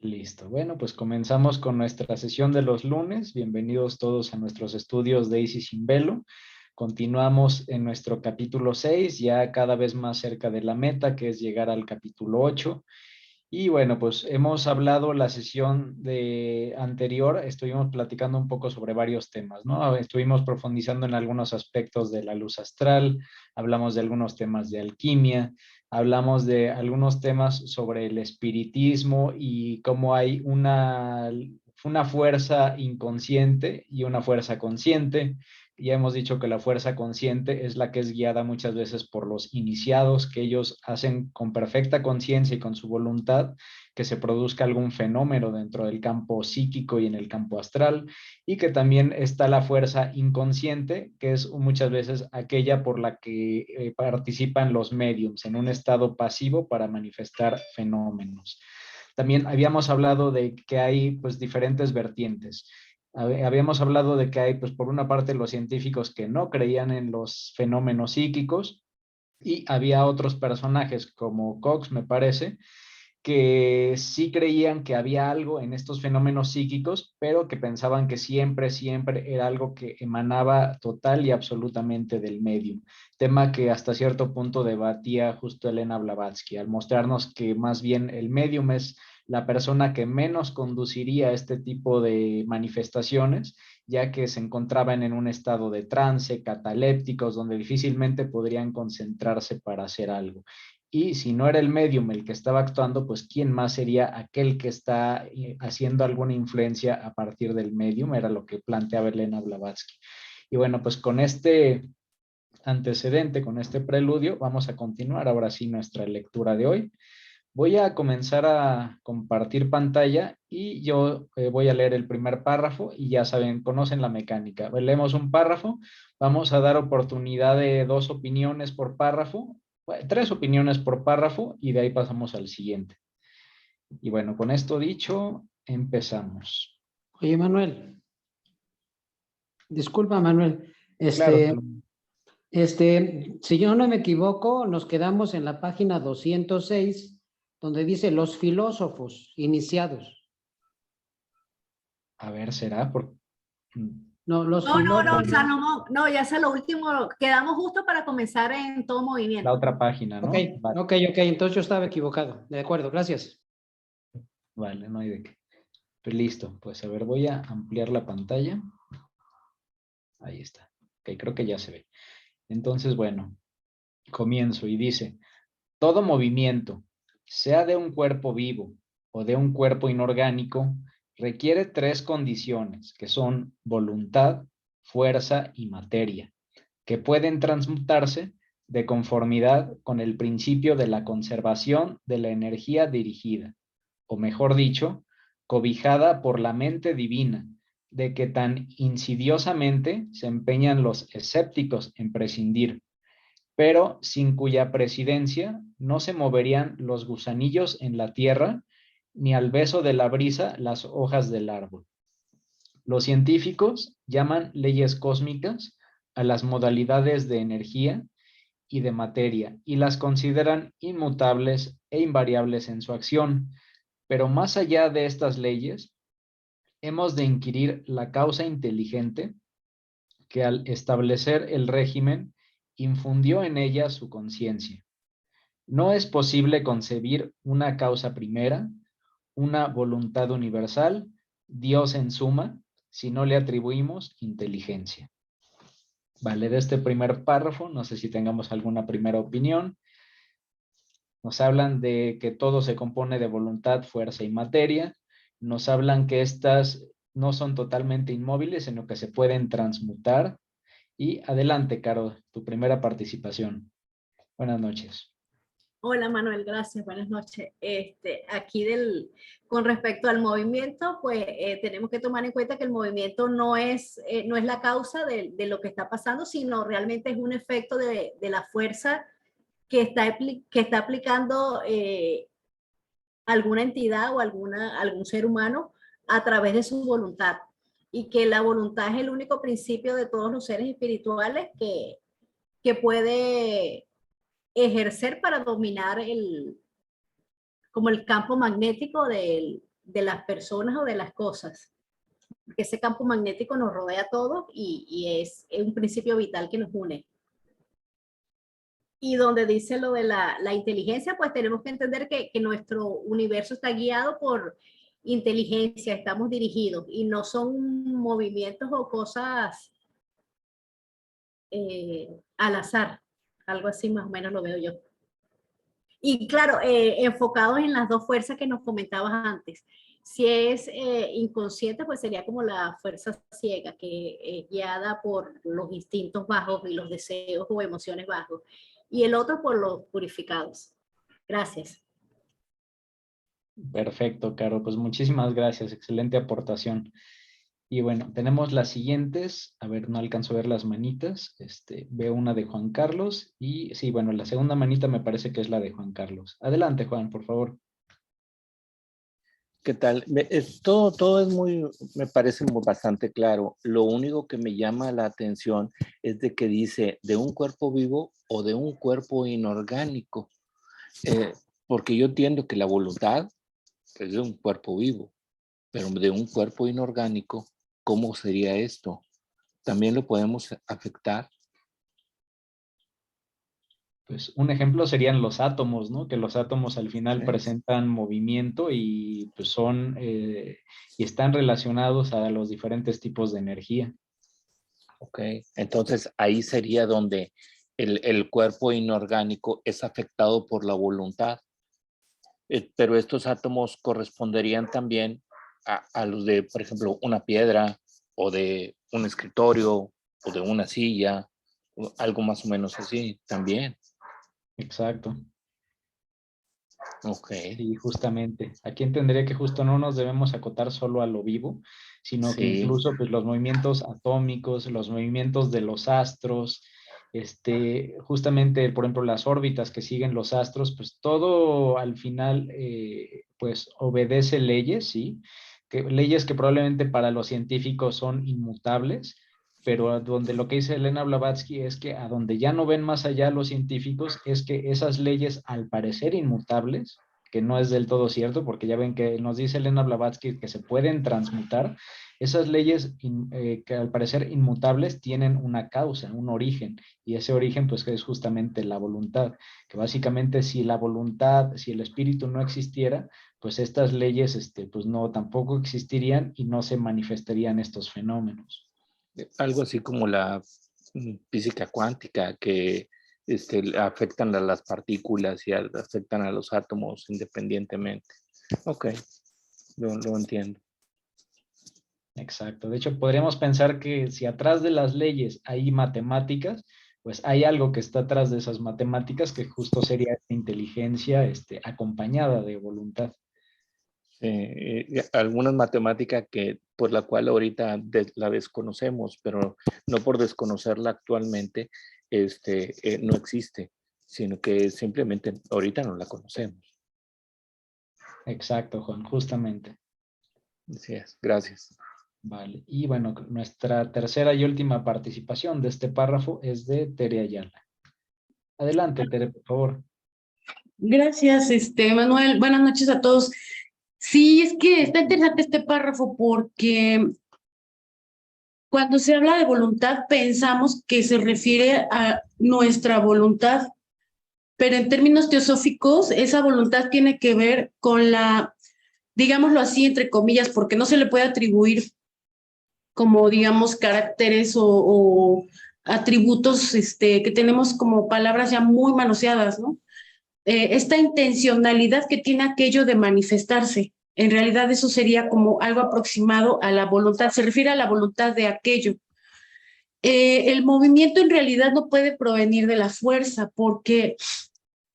Listo. Bueno, pues comenzamos con nuestra sesión de los lunes. Bienvenidos todos a nuestros estudios de Daisy sin Velo. Continuamos en nuestro capítulo 6, ya cada vez más cerca de la meta, que es llegar al capítulo 8. Y bueno, pues hemos hablado la sesión de anterior, estuvimos platicando un poco sobre varios temas, ¿no? Estuvimos profundizando en algunos aspectos de la luz astral, hablamos de algunos temas de alquimia, hablamos de algunos temas sobre el espiritismo y cómo hay una fuerza inconsciente y una fuerza consciente. Ya hemos dicho que la fuerza consciente es la que es guiada muchas veces por los iniciados, que ellos hacen con perfecta conciencia y con su voluntad que se produzca algún fenómeno dentro del campo psíquico y en el campo astral, y que también está la fuerza inconsciente, que es muchas veces aquella por la que participan los médiums en un estado pasivo para manifestar fenómenos. También habíamos hablado de que hay pues diferentes vertientes. Habíamos hablado de que hay, pues por una parte, los científicos que no creían en los fenómenos psíquicos y había otros personajes como Cox, me parece, que sí creían que había algo en estos fenómenos psíquicos, pero que pensaban que siempre era algo que emanaba total y absolutamente del medium. Tema que hasta cierto punto debatía justo Elena Blavatsky, al mostrarnos que más bien el medium es la persona que menos conduciría este tipo de manifestaciones, ya que se encontraban en un estado de trance, catalépticos, donde difícilmente podrían concentrarse para hacer algo. Y si no era el medium el que estaba actuando, pues ¿quién más sería aquel que está haciendo alguna influencia a partir del medium? Era lo que planteaba Elena Blavatsky. Y bueno, pues con este antecedente, con este preludio, vamos a continuar ahora sí nuestra lectura de hoy. Voy a comenzar a compartir pantalla y yo voy a leer el primer párrafo y ya saben, conocen la mecánica. Leemos un párrafo, vamos a dar oportunidad de 2 opiniones por párrafo, 3 opiniones por párrafo y de ahí pasamos al siguiente. Y bueno, con esto dicho, empezamos. Oye, Manuel, disculpa, Manuel. Claro. Si yo no me equivoco, nos quedamos en la página 206, donde dice los filósofos iniciados. A ver, ¿será? No, los No, filósofos. Salomón, no, ya es lo último, quedamos justo para comenzar en todo La movimiento. otra página, ¿no? Ok, Vale. ok, entonces yo estaba equivocado. De acuerdo, gracias. Vale, no hay de qué. Pues listo, pues a ver, voy a ampliar la pantalla. Ahí está. Ok, creo que ya se ve. Entonces, bueno, comienzo y dice, todo movimiento, sea de un cuerpo vivo o de un cuerpo inorgánico, requiere 3 condiciones, que son voluntad, fuerza y materia, que pueden transmutarse de conformidad con el principio de la conservación de la energía dirigida, o mejor dicho, cobijada por la mente divina, de que tan insidiosamente se empeñan los escépticos en prescindir, pero sin cuya presidencia no se moverían los gusanillos en la tierra, ni al beso de la brisa las hojas del árbol. Los científicos llaman leyes cósmicas a las modalidades de energía y de materia y las consideran inmutables e invariables en su acción, pero más allá de estas leyes, hemos de inquirir la causa inteligente que al establecer el régimen infundió en ella su conciencia. No es posible concebir una causa primera, una voluntad universal, Dios en suma, si no le atribuimos inteligencia. Vale, de este primer párrafo, no sé si tengamos alguna primera opinión. Nos hablan de que todo se compone de voluntad, fuerza y materia. Nos hablan que estas no son totalmente inmóviles, sino que se pueden transmutar. Y adelante, Caro, tu primera participación. Buenas noches. Hola Manuel, gracias, buenas noches. Con respecto al movimiento, pues tenemos que tomar en cuenta que el movimiento no es la causa de lo que está pasando, sino realmente es un efecto de la fuerza que está aplicando alguna entidad o algún ser humano a través de su voluntad. Y que la voluntad es el único principio de todos los seres espirituales que puede ejercer para dominar como el campo magnético las personas o de las cosas. Porque ese campo magnético nos rodea a todos y es un principio vital que nos une. Y donde dice lo de la inteligencia, pues tenemos que entender que nuestro universo está guiado por inteligencia, estamos dirigidos y no son movimientos o cosas al azar, algo así más o menos lo veo yo. Y claro, enfocados en las dos fuerzas que nos comentabas antes. Si es inconsciente, pues sería como la fuerza ciega, que es guiada por los instintos bajos y los deseos o emociones bajos. Y el otro por los purificados. Gracias. Perfecto, Caro. Pues muchísimas gracias. Excelente aportación. Y bueno, tenemos las siguientes. A ver, no alcanzo a ver las manitas. Veo una de Juan Carlos. Y sí, bueno, la segunda manita me parece que es la de Juan Carlos. Adelante, Juan, por favor. ¿Qué tal? Todo es me parece bastante claro. Lo único que me llama la atención es de que dice de un cuerpo vivo o de un cuerpo inorgánico. Porque yo entiendo que la voluntad es de un cuerpo vivo, pero de un cuerpo inorgánico, ¿cómo sería esto? ¿También lo podemos afectar? Pues un ejemplo serían los átomos, ¿no? Que los átomos al final Sí. presentan movimiento y pues son y están relacionados a los diferentes tipos de energía. Ok, entonces ahí sería donde el cuerpo inorgánico es afectado por la voluntad. Pero estos átomos corresponderían también a los de, por ejemplo, una piedra o de un escritorio o de una silla, o algo más o menos así también. Exacto. Ok. Sí, justamente. Aquí entendería que justo no nos debemos acotar solo a lo vivo, sino que Sí. incluso pues, los movimientos atómicos, los movimientos de los astros, justamente, por ejemplo, las órbitas que siguen los astros, pues todo al final pues obedece leyes, ¿sí? Leyes que probablemente para los científicos son inmutables, pero donde lo que dice Elena Blavatsky es que a donde ya no ven más allá los científicos es que esas leyes, al parecer inmutables, que no es del todo cierto, porque ya ven que nos dice Elena Blavatsky que se pueden transmutar, esas leyes que al parecer inmutables tienen una causa, un origen, y ese origen pues es justamente la voluntad, que básicamente si la voluntad, si el espíritu no existiera, pues estas leyes pues no tampoco existirían y no se manifestarían estos fenómenos. Algo así como la física cuántica, que afectan a las partículas y afectan a los átomos independientemente. Ok, lo entiendo. Exacto. De hecho, podríamos pensar que si atrás de las leyes hay matemáticas, pues hay algo que está atrás de esas matemáticas que justo sería esta inteligencia acompañada de voluntad. Algunas matemáticas que por la cual ahorita la desconocemos, pero no por desconocerla actualmente no existe, sino que simplemente ahorita no la conocemos. Exacto, Juan, justamente. Así es, gracias. Vale. Y bueno, nuestra tercera y última participación de este párrafo es de Tere Ayala. Adelante, Tere, por favor. Gracias, Manuel. Buenas noches a todos. Sí, es que está interesante este párrafo porque cuando se habla de voluntad pensamos que se refiere a nuestra voluntad, pero en términos teosóficos esa voluntad tiene que ver con la, digámoslo así, entre comillas, porque no se le puede atribuir como, digamos, caracteres o atributos que tenemos como palabras ya muy manoseadas, ¿no? Esta intencionalidad que tiene aquello de manifestarse. En realidad eso sería como algo aproximado a la voluntad, se refiere a la voluntad de aquello. El movimiento en realidad no puede provenir de la fuerza porque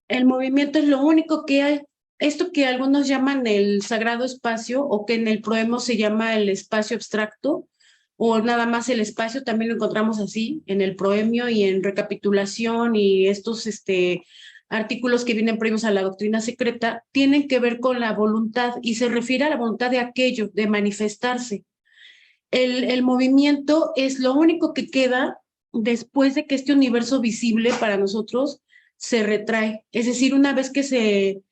el movimiento es lo único que hay. Esto que algunos llaman el sagrado espacio o que en el proemo se llama el espacio abstracto o nada más el espacio, también lo encontramos así en el proemio y en recapitulación y estos artículos que vienen previos a la doctrina secreta, tienen que ver con la voluntad y se refiere a la voluntad de aquello, de manifestarse. El movimiento es lo único que queda después de que este universo visible para nosotros se retrae. Es decir, una vez que se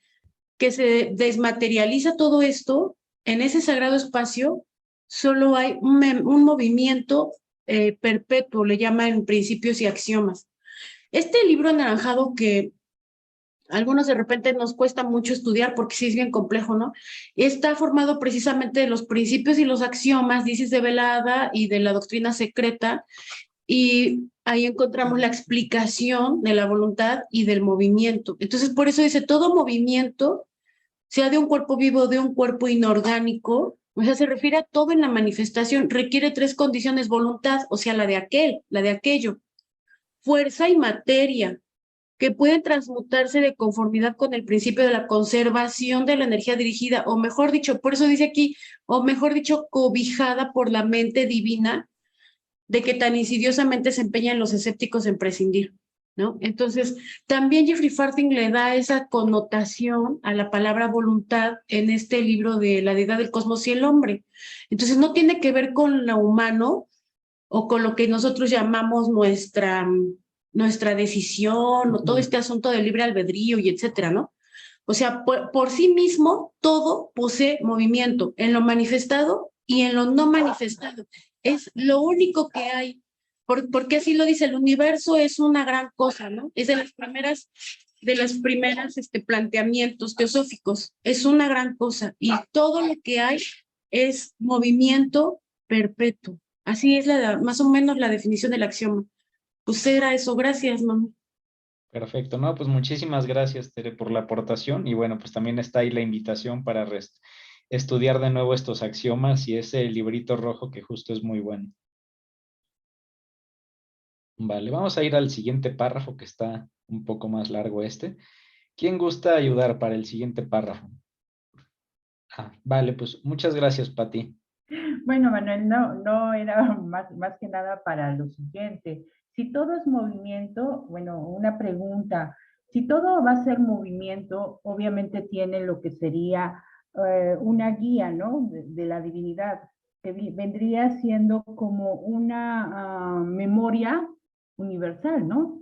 desmaterializa todo esto, en ese sagrado espacio solo hay un movimiento perpetuo, le llaman principios y axiomas. Este libro anaranjado que a algunos de repente nos cuesta mucho estudiar porque sí es bien complejo, ¿no? Está formado precisamente de los principios y los axiomas, dices de Velada y de la doctrina secreta, y ahí encontramos la explicación de la voluntad y del movimiento. Entonces, por eso dice, todo movimiento, sea de un cuerpo vivo o de un cuerpo inorgánico, o sea, se refiere a todo en la manifestación, requiere 3 condiciones: voluntad, o sea, la de aquel, la de aquello, fuerza y materia, que pueden transmutarse de conformidad con el principio de la conservación de la energía dirigida, o mejor dicho, por eso dice aquí, o mejor dicho, cobijada por la mente divina, de que tan insidiosamente se empeñan los escépticos en prescindir, ¿no? Entonces, también Jeffrey Farthing le da esa connotación a la palabra voluntad en este libro de La deidad del cosmos y el hombre. Entonces, no tiene que ver con lo humano o con lo que nosotros llamamos nuestra decisión o todo este asunto del libre albedrío y etcétera, ¿no? O sea, por sí mismo, todo posee movimiento, en lo manifestado y en lo no manifestado. Es lo único que hay, porque así lo dice, el universo es una gran cosa, ¿no? Es de las primeras planteamientos teosóficos, es una gran cosa, y todo lo que hay es movimiento perpetuo. Así es más o menos la definición del axioma. Pues era eso, gracias, mamá. Perfecto, no, pues muchísimas gracias, Tere, por la aportación y bueno, pues también está ahí la invitación para estudiar de nuevo estos axiomas y ese librito rojo que justo es muy bueno. Vale, vamos a ir al siguiente párrafo que está un poco más largo este. ¿Quién gusta ayudar para el siguiente párrafo? Vale, pues muchas gracias, Pati. Bueno, Manuel, no era más que nada para lo siguiente. Si todo es movimiento, bueno, una pregunta. Si todo va a ser movimiento, obviamente tiene lo que sería una guía, ¿no? De la divinidad, que vendría siendo como una memoria universal, ¿no?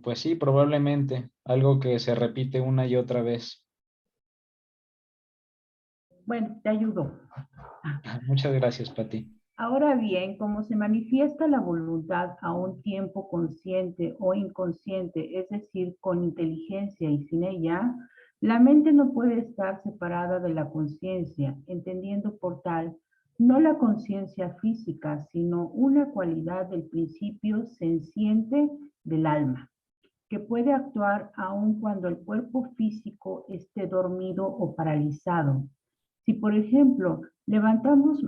Pues sí, probablemente. Algo que se repite una y otra vez. Bueno, te ayudo. Muchas gracias, Pati. Ahora bien, como se manifiesta la voluntad a un tiempo consciente o inconsciente, es decir, con inteligencia y sin ella, la mente no puede estar separada de la conciencia, entendiendo por tal no la conciencia física, sino una cualidad del principio senciente del alma, que puede actuar aun cuando el cuerpo físico esté dormido o paralizado. Si, por ejemplo, levantamos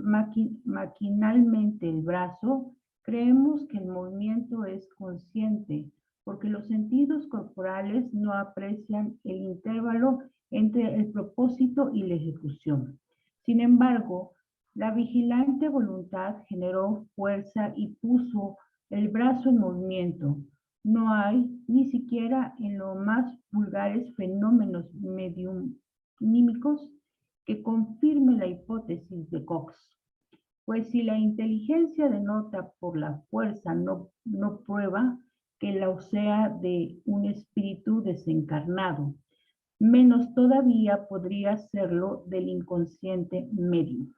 maquinalmente el brazo, creemos que el movimiento es consciente, porque los sentidos corporales no aprecian el intervalo entre el propósito y la ejecución. Sin embargo, la vigilante voluntad generó fuerza y puso el brazo en movimiento. No hay, ni siquiera en los más vulgares fenómenos mediunímicos, que confirme la hipótesis de Cox. Pues si la inteligencia denota por la fuerza no prueba que la sea de un espíritu desencarnado, menos todavía podría serlo del inconsciente medium.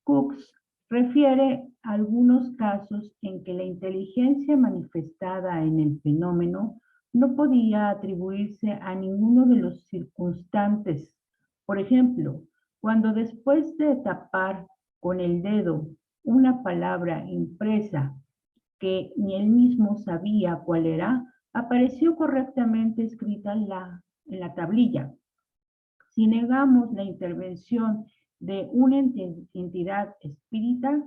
Cox refiere a algunos casos en que la inteligencia manifestada en el fenómeno no podía atribuirse a ninguno de los circunstantes. Por ejemplo, cuando después de tapar con el dedo una palabra impresa que ni él mismo sabía cuál era, apareció correctamente escrita en la tablilla. Si negamos la intervención de una entidad espírita,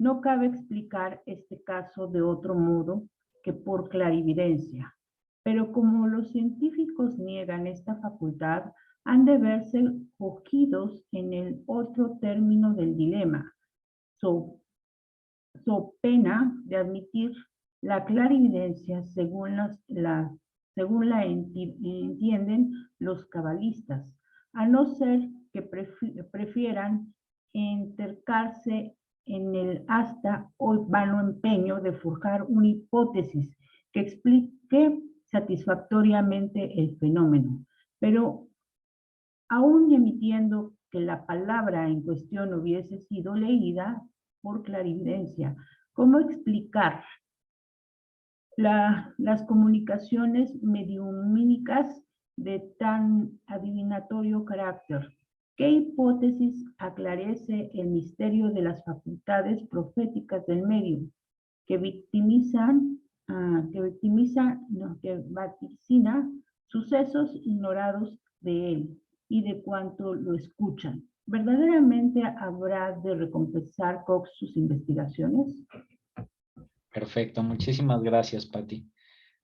no cabe explicar este caso de otro modo que por clarividencia. Pero como los científicos niegan esta facultad, han de verse cogidos en el otro término del dilema, so pena de admitir la clarividencia según la entienden los cabalistas, a no ser que prefieran entercarse en el hasta o vano empeño de forjar una hipótesis que explique satisfactoriamente el fenómeno. Pero aún emitiendo que la palabra en cuestión hubiese sido leída por clarividencia, ¿cómo explicar las comunicaciones mediumínicas de tan adivinatorio carácter? ¿Qué hipótesis aclarece el misterio de las facultades proféticas del medium que vaticina sucesos ignorados de él y de cuanto lo escuchan? ¿Verdaderamente habrá de recompensar Cox sus investigaciones? Perfecto, muchísimas gracias, Pati.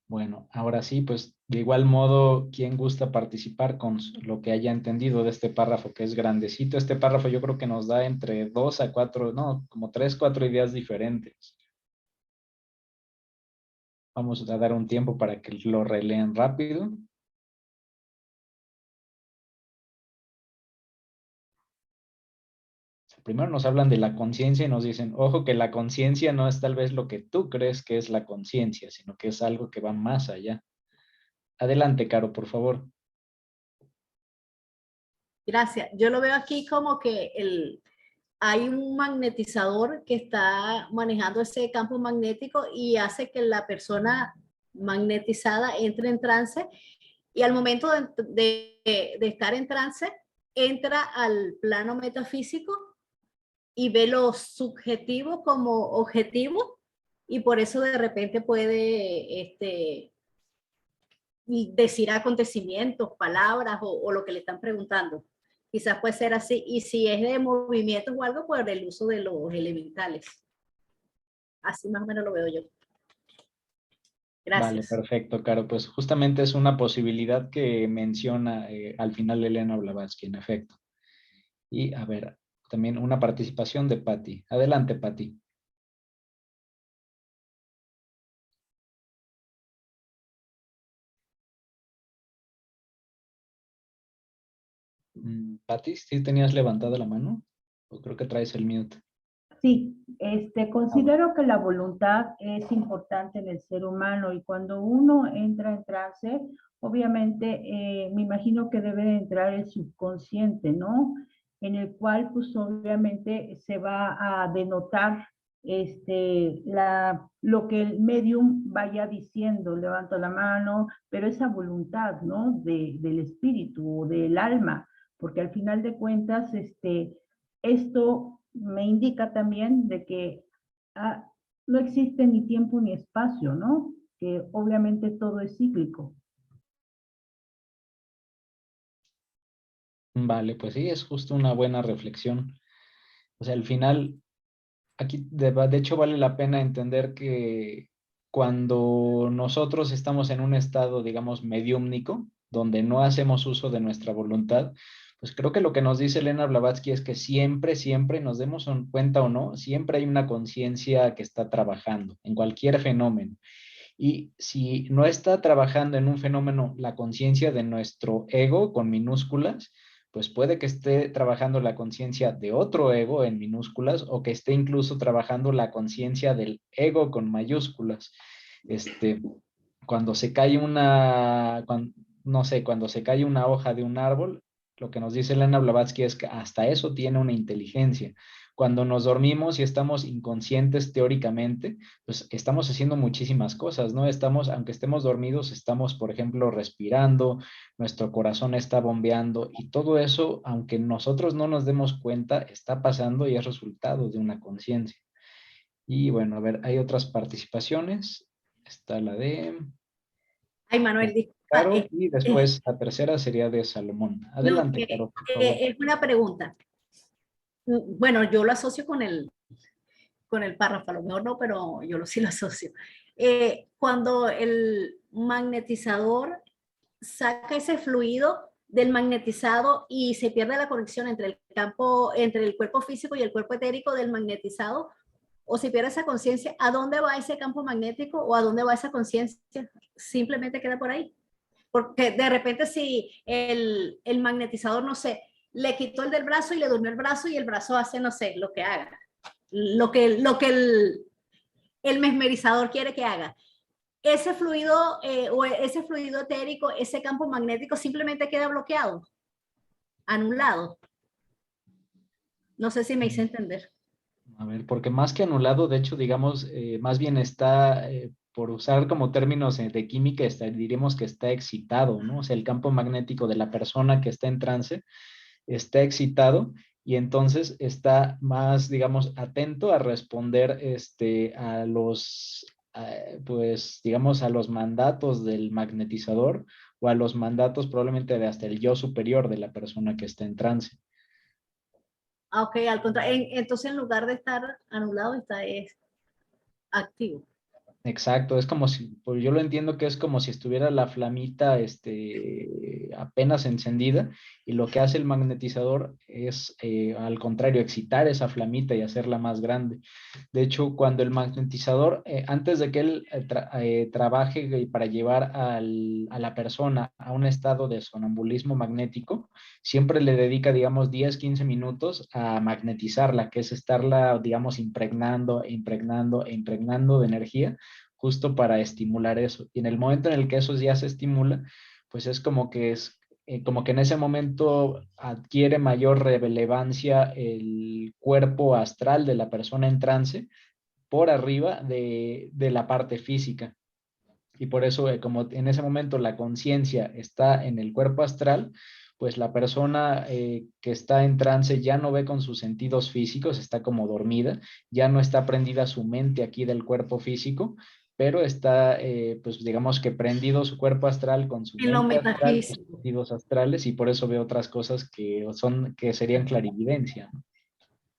Bueno, ahora sí, pues de igual modo, ¿quién gusta participar con lo que haya entendido de este párrafo que es grandecito? Este párrafo yo creo que nos da entre 2 a 4, no, como 3, 4 ideas diferentes. Vamos a dar un tiempo para que lo relean rápido. Primero nos hablan de la conciencia y nos dicen, ojo que la conciencia no es tal vez lo que tú crees que es la conciencia, sino que es algo que va más allá. Adelante, Caro, por favor. Gracias. Yo lo veo aquí como que hay un magnetizador que está manejando ese campo magnético y hace que la persona magnetizada entre en trance, y al momento de estar en trance, entra al plano metafísico y ve lo subjetivo como objetivo, y por eso de repente puede decir acontecimientos, palabras o lo que le están preguntando. Quizás puede ser así, y si es de movimientos o algo, por el uso de los elementales. Así más o menos lo veo yo. Gracias. Vale, perfecto, Caro. Pues justamente es una posibilidad que menciona al final Elena Blavatsky, en efecto. Y a ver, también una participación de Patti. Adelante, Patti. Patti, ¿sí tenías levantada la mano? O creo que traes el mute. Sí, considero que la voluntad es importante en el ser humano, y cuando uno entra en trance, obviamente me imagino que debe de entrar el subconsciente, ¿no? En el cual pues obviamente se va a denotar lo que el medium vaya diciendo, levanta la mano, pero esa voluntad, ¿no? Del espíritu o del alma, porque al final de cuentas, esto me indica también de que no existe ni tiempo ni espacio, ¿no? Que obviamente todo es cíclico. Vale, pues sí, es justo una buena reflexión. O sea, al final, aquí de hecho vale la pena entender que cuando nosotros estamos en un estado, digamos, mediúmnico, donde no hacemos uso de nuestra voluntad, pues creo que lo que nos dice Elena Blavatsky es que siempre, siempre, nos demos cuenta o no, siempre hay una conciencia que está trabajando en cualquier fenómeno. Y si no está trabajando en un fenómeno la conciencia de nuestro ego con minúsculas, pues puede que esté trabajando la conciencia de otro ego en minúsculas, o que esté incluso trabajando la conciencia del ego con mayúsculas. Cuando se cae no sé, cuando se cae una hoja de un árbol, lo que nos dice Elena Blavatsky es que hasta eso tiene una inteligencia. Cuando nos dormimos y estamos inconscientes teóricamente, pues estamos haciendo muchísimas cosas, ¿no? Aunque estemos dormidos, estamos, por ejemplo, respirando, nuestro corazón está bombeando, y todo eso, aunque nosotros no nos demos cuenta, está pasando y es resultado de una conciencia. Y bueno, a ver, hay otras participaciones. Está la de Ay, Manuel, disculpa. Caro, y después la tercera sería de Salomón. Adelante, Caro, por favor. Es una pregunta. Bueno, yo lo asocio con el párrafo, a lo mejor no, pero yo sí lo asocio. Cuando el magnetizador saca ese fluido del magnetizado y se pierde la conexión entre el cuerpo físico y el cuerpo etérico del magnetizado, o se pierde esa conciencia, ¿a dónde va ese campo magnético o a dónde va esa conciencia? Simplemente queda por ahí. Porque de repente si el magnetizador, no sé, le quitó el del brazo y le durmió el brazo, y el brazo hace, no sé, lo que haga, lo que el mesmerizador quiere que haga. ese fluido o ese fluido etérico, ese campo magnético simplemente queda bloqueado, anulado. No sé si me hice entender. A ver, porque más que anulado, de hecho, digamos, más bien está, por usar como términos de química, diríamos que está excitado, ¿no? O sea, el campo magnético de la persona que está en trance está excitado y entonces está más, digamos, atento a responder a los, pues, digamos, a los mandatos del magnetizador o a los mandatos probablemente de hasta el yo superior de la persona que está en trance. Ah, ok, al contrario, entonces en lugar de estar anulado, está activo. Exacto, es como si, pues yo lo entiendo que es como si estuviera la flamita, apenas encendida, y lo que hace el magnetizador es, al contrario, excitar esa flamita y hacerla más grande. De hecho, cuando el magnetizador, antes de que él trabaje para llevar a la persona a un estado de sonambulismo magnético, siempre le dedica, digamos, 10, 15 minutos a magnetizarla, que es estarla, digamos, impregnando, impregnando e impregnando de energía justo para estimular eso. Y en el momento en el que eso ya se estimula, pues es como que en ese momento adquiere mayor relevancia el cuerpo astral de la persona en trance por arriba de la parte física. Y por eso, como en ese momento la conciencia está en el cuerpo astral, pues la persona que está en trance ya no ve con sus sentidos físicos, está como dormida, ya no está prendida su mente aquí del cuerpo físico, pero está, pues digamos que prendido su cuerpo astral con su En lo mente astral, sus metafísico. sentidos astrales, y por eso ve otras cosas que serían clarividencia, ¿no?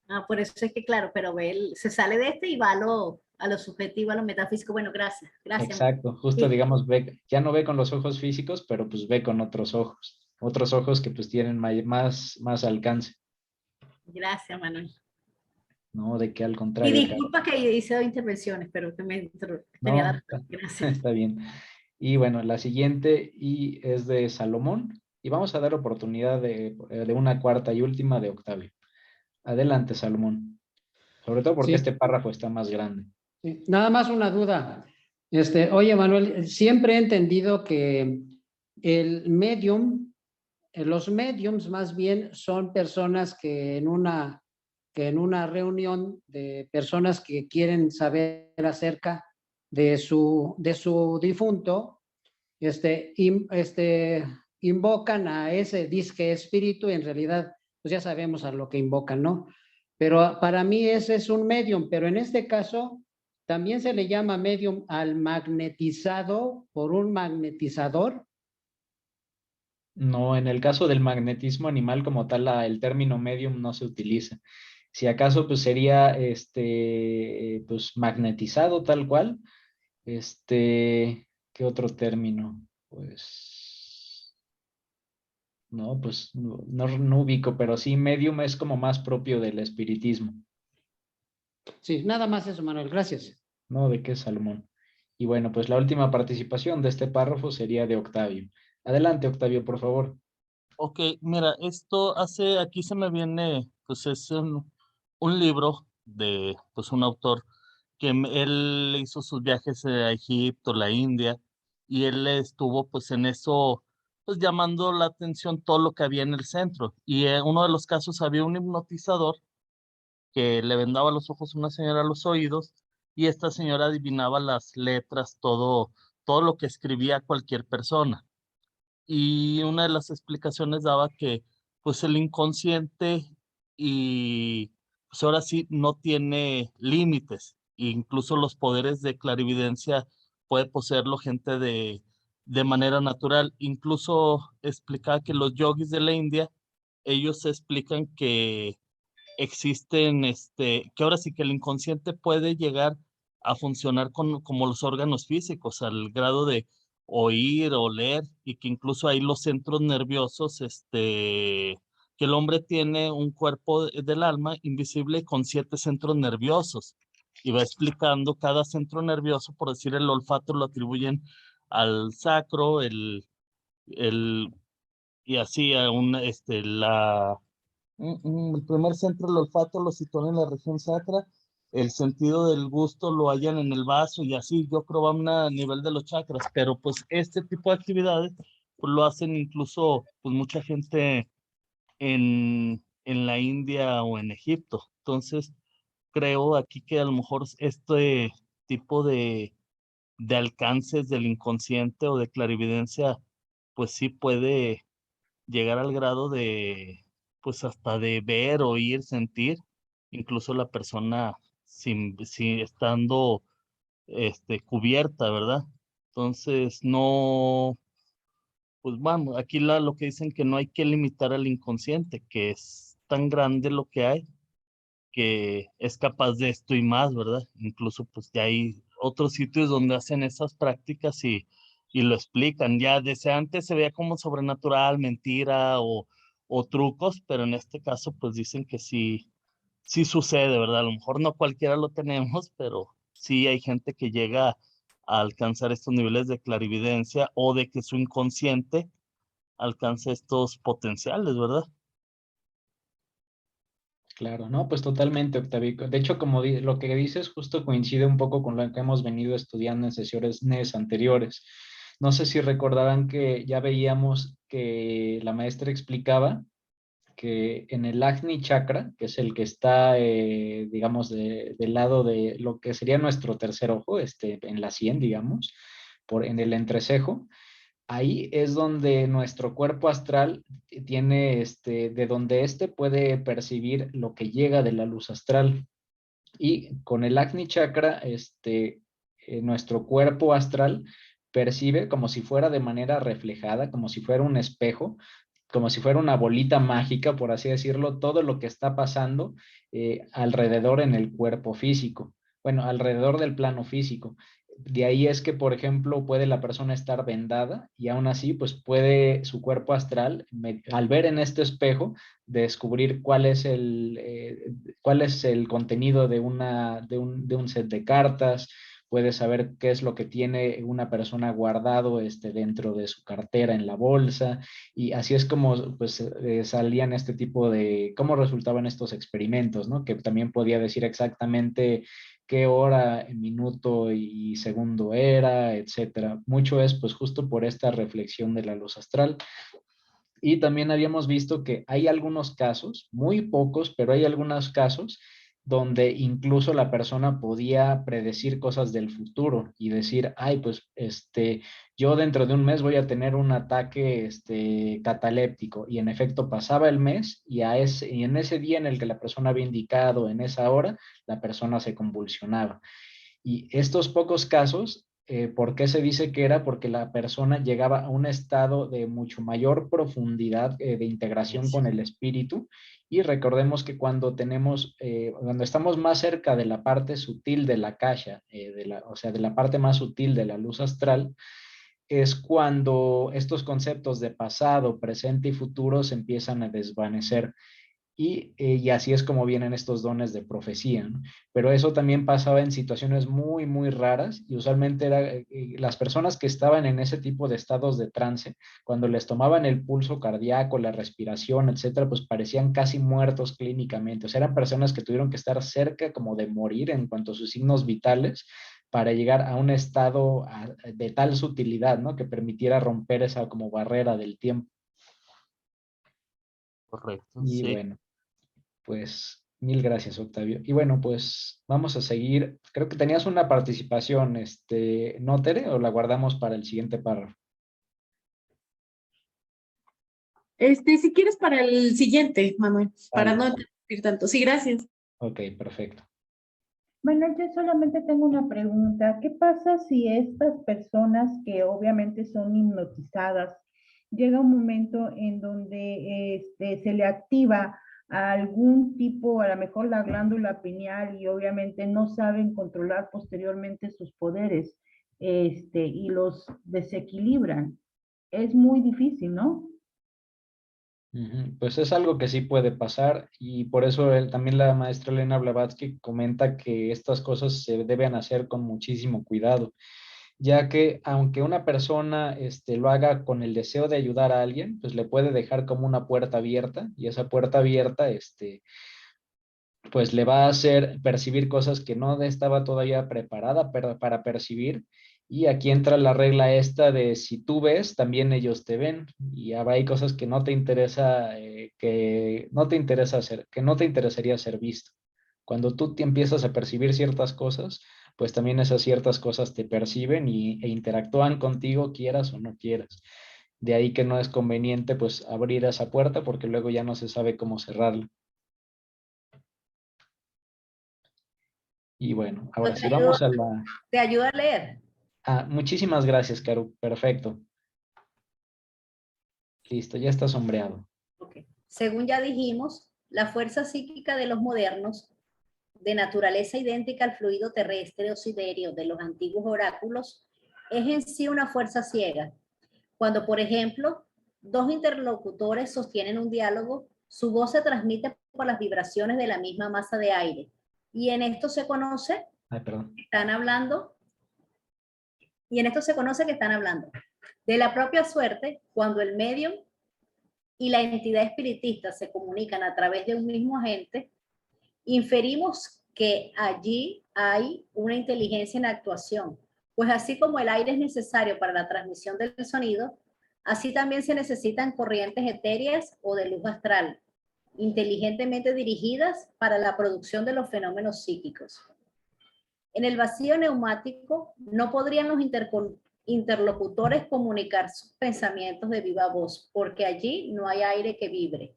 Ah, por eso es que, claro, pero él se sale de y va a lo subjetivo, a lo metafísico. Bueno, gracias, gracias. Exacto, justo Sí, digamos, ya no ve con los ojos físicos, pero pues ve con otros ojos que pues tienen más alcance, gracias, Manuel. ¿no? De que al Y contrario, Carlos. disculpa que hice intervenciones, pero que tenía No, la razón. Gracias. está bien. Y bueno, la siguiente y es de Salomón, y vamos a dar oportunidad de una cuarta y última de Octavio. Adelante, Salomón. Sobre todo porque Sí, este párrafo está más grande. sí. Nada más una duda. Oye, Manuel, siempre he entendido que el medium, los mediums más bien son personas que en una reunión de personas que quieren saber acerca de su difunto, invocan a ese disque espíritu, y en realidad, pues ya sabemos a lo que invocan, ¿no? Pero para mí ese es un medium, pero en este caso también se le llama medium al magnetizado por un magnetizador. No, en el caso del magnetismo animal como tal, el término medium no se utiliza. Si acaso, pues sería pues magnetizado tal cual. ¿Qué otro término? Pues, no, pues no ubico, pero sí, medium es como más propio del espiritismo, Sí, nada más eso, Manuel, gracias. ¿no? ¿De qué, Salomón? Y bueno, pues la última participación de este párrafo sería de Octavio. Adelante, Octavio, por favor. Ok, mira, aquí se me viene, pues es un libro de, pues un autor que él hizo sus viajes a Egipto, la India, y él estuvo pues en eso, pues llamando la atención todo lo que había en el centro. Y en uno de los casos había un hipnotizador que le vendaba los ojos a una señora a los oídos, y esta señora adivinaba las letras, todo lo que escribía cualquier persona. Y una de las explicaciones daba que pues el inconsciente y pues ahora sí no tiene límites, incluso los poderes de clarividencia puede poseerlo gente de manera natural. Incluso explicaba que los yogis de la India, ellos explican que existen, que ahora sí que el inconsciente puede llegar a funcionar como los órganos físicos, al grado de oír, oler, y que incluso hay los centros nerviosos, que el hombre tiene un cuerpo del alma invisible con 7 centros nerviosos, y va explicando cada centro nervioso. Por decir, el olfato lo atribuyen al sacro, y así a el primer centro del olfato lo sitúan en la región sacra, el sentido del gusto lo hallan en el vaso y así, yo creo van a nivel de los chakras, pero pues este tipo de actividades pues, lo hacen incluso pues mucha gente en la India o en Egipto. Entonces, creo aquí que a lo mejor este tipo de alcances del inconsciente o de clarividencia, pues sí puede llegar al grado de, pues hasta de ver, oír, sentir, incluso la persona sin estando cubierta, ¿verdad? Entonces, no, pues vamos, aquí lo que dicen que no hay que limitar al inconsciente, que es tan grande lo que hay, que es capaz de esto y más, ¿verdad? Incluso pues ya hay otros sitios donde hacen esas prácticas y lo explican. Ya desde antes se veía como sobrenatural, mentira o trucos, pero en este caso pues dicen que sí, sí sucede, ¿verdad? A lo mejor no cualquiera lo tenemos, pero sí hay gente que llega a alcanzar estos niveles de clarividencia o de que su inconsciente alcance estos potenciales, ¿verdad? Claro, no, pues totalmente, Octavio. De hecho, como lo que dices justo coincide un poco con lo que hemos venido estudiando en sesiones anteriores. No sé si recordarán que ya veíamos que la maestra explicaba que en el Agni Chakra, que es el que está, digamos, del lado de lo que sería nuestro tercer ojo, en la sien, digamos, en el entrecejo, ahí es donde nuestro cuerpo astral tiene, de donde puede percibir lo que llega de la luz astral. Y con el Agni Chakra, nuestro cuerpo astral percibe como si fuera de manera reflejada, como si fuera un espejo, como si fuera una bolita mágica, por así decirlo, todo lo que está pasando alrededor en el cuerpo físico, bueno, alrededor del plano físico. De ahí es que, por ejemplo, puede la persona estar vendada y aún así, pues puede su cuerpo astral, al ver en este espejo, descubrir cuál es el contenido de un set de cartas, puede saber qué es lo que tiene una persona guardado dentro de su cartera en la bolsa, y así es como pues, salían este tipo de, cómo resultaban estos experimentos, ¿no? Que también podía decir exactamente qué hora, minuto y segundo era, etcétera. Mucho es pues justo por esta reflexión de la luz astral. Y también habíamos visto que hay algunos casos, muy pocos, pero hay algunos casos donde incluso la persona podía predecir cosas del futuro y decir, ay, pues yo dentro de un mes voy a tener un ataque cataléptico. Y en efecto pasaba el mes y en ese día en el que la persona había indicado, en esa hora, la persona se convulsionaba. Y estos pocos casos, ¿por qué se dice que era? Porque la persona llegaba a un estado de mucho mayor profundidad de integración con el espíritu. Y recordemos que cuando estamos más cerca de la parte sutil de la akasha, o sea, de la parte más sutil de la luz astral, es cuando estos conceptos de pasado, presente y futuro se empiezan a desvanecer. Y así es como vienen estos dones de profecía, ¿no? Pero eso también pasaba en situaciones muy, muy raras y usualmente las personas que estaban en ese tipo de estados de trance, cuando les tomaban el pulso cardíaco, la respiración, etcétera, pues parecían casi muertos clínicamente. O sea, eran personas que tuvieron que estar cerca como de morir en cuanto a sus signos vitales para llegar a un estado de tal sutilidad, ¿no? Que permitiera romper esa como barrera del tiempo. Correcto, Y sí. bueno. Pues mil gracias, Octavio. Y bueno, pues vamos a seguir. Creo que tenías una participación, ¿no, Tere? ¿O la guardamos para el siguiente párrafo? Si quieres para el siguiente, Manuel, para Vale. no interrumpir tanto. Sí, gracias. Ok, perfecto. Bueno, yo solamente tengo una pregunta. ¿Qué pasa si estas personas que obviamente son hipnotizadas, llega un momento en donde se le activa algún tipo, a lo mejor la glándula pineal y obviamente no saben controlar posteriormente sus poderes, y los desequilibran? Es muy difícil, ¿no? Ujú. Pues es algo que sí puede pasar y por eso también la maestra Elena Blavatsky comenta que estas cosas se deben hacer con muchísimo cuidado, ya que aunque una persona lo haga con el deseo de ayudar a alguien, pues le puede dejar como una puerta abierta y esa puerta abierta pues le va a hacer percibir cosas que no estaba todavía preparada para percibir. Y aquí entra la regla esta de si tú ves, también ellos te ven. Y habrá hay cosas que no te interesa, que no te interesa hacer, que no te interesaría ser visto. Cuando tú te empiezas a percibir ciertas cosas, pues también esas ciertas cosas te perciben e interactúan contigo, quieras o no quieras. De ahí que no es conveniente pues abrir esa puerta porque luego ya no se sabe cómo cerrarla. Y bueno, ahora sí vamos a la... ¿Te ayuda a leer? Ah, muchísimas gracias, Caru. Perfecto. Listo, ya está sombreado. Okay. Según ya dijimos, la fuerza psíquica de los modernos, de naturaleza idéntica al fluido terrestre o siderio de los antiguos oráculos, es en sí una fuerza ciega. Cuando, por ejemplo, dos interlocutores sostienen un diálogo, su voz se transmite por las vibraciones de la misma masa de aire. Y en esto se conoce que están hablando. Y en esto se conoce que están hablando. De la propia suerte, cuando el medium y la entidad espiritista se comunican a través de un mismo agente, inferimos que allí hay una inteligencia en actuación, pues así como el aire es necesario para la transmisión del sonido, así también se necesitan corrientes etéreas o de luz astral, inteligentemente dirigidas para la producción de los fenómenos psíquicos. En el vacío neumático no podrían los interlocutores comunicar sus pensamientos de viva voz, porque allí no hay aire que vibre.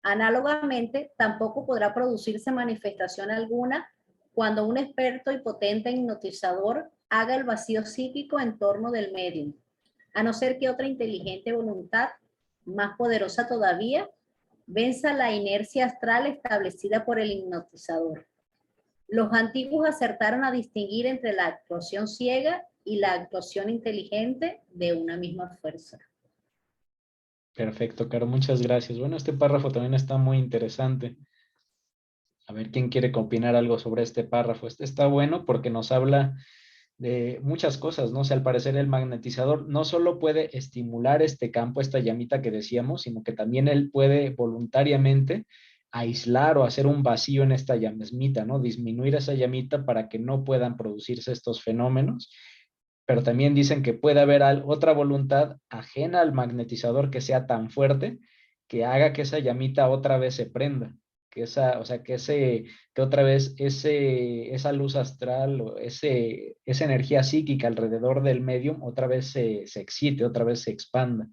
Análogamente, tampoco podrá producirse manifestación alguna cuando un experto y potente hipnotizador haga el vacío psíquico en torno del medium, a no ser que otra inteligente voluntad, más poderosa todavía, venza la inercia astral establecida por el hipnotizador. Los antiguos acertaron a distinguir entre la actuación ciega y la actuación inteligente de una misma fuerza. Perfecto, Caro, muchas gracias. Bueno, este párrafo también está muy interesante. A ver, ¿quién quiere opinar algo sobre este párrafo? Este está bueno porque nos habla de muchas cosas, ¿no? O sea, al parecer el magnetizador no solo puede estimular este campo, esta llamita que decíamos, sino que también él puede voluntariamente aislar o hacer un vacío en esta llamita, ¿no? Disminuir esa llamita para que no puedan producirse estos fenómenos. Pero también dicen que puede haber otra voluntad ajena al magnetizador que sea tan fuerte que haga que esa llamita otra vez se prenda, que esa, o sea, que otra vez esa luz astral o esa energía psíquica alrededor del medium otra vez se excite, otra vez se expanda.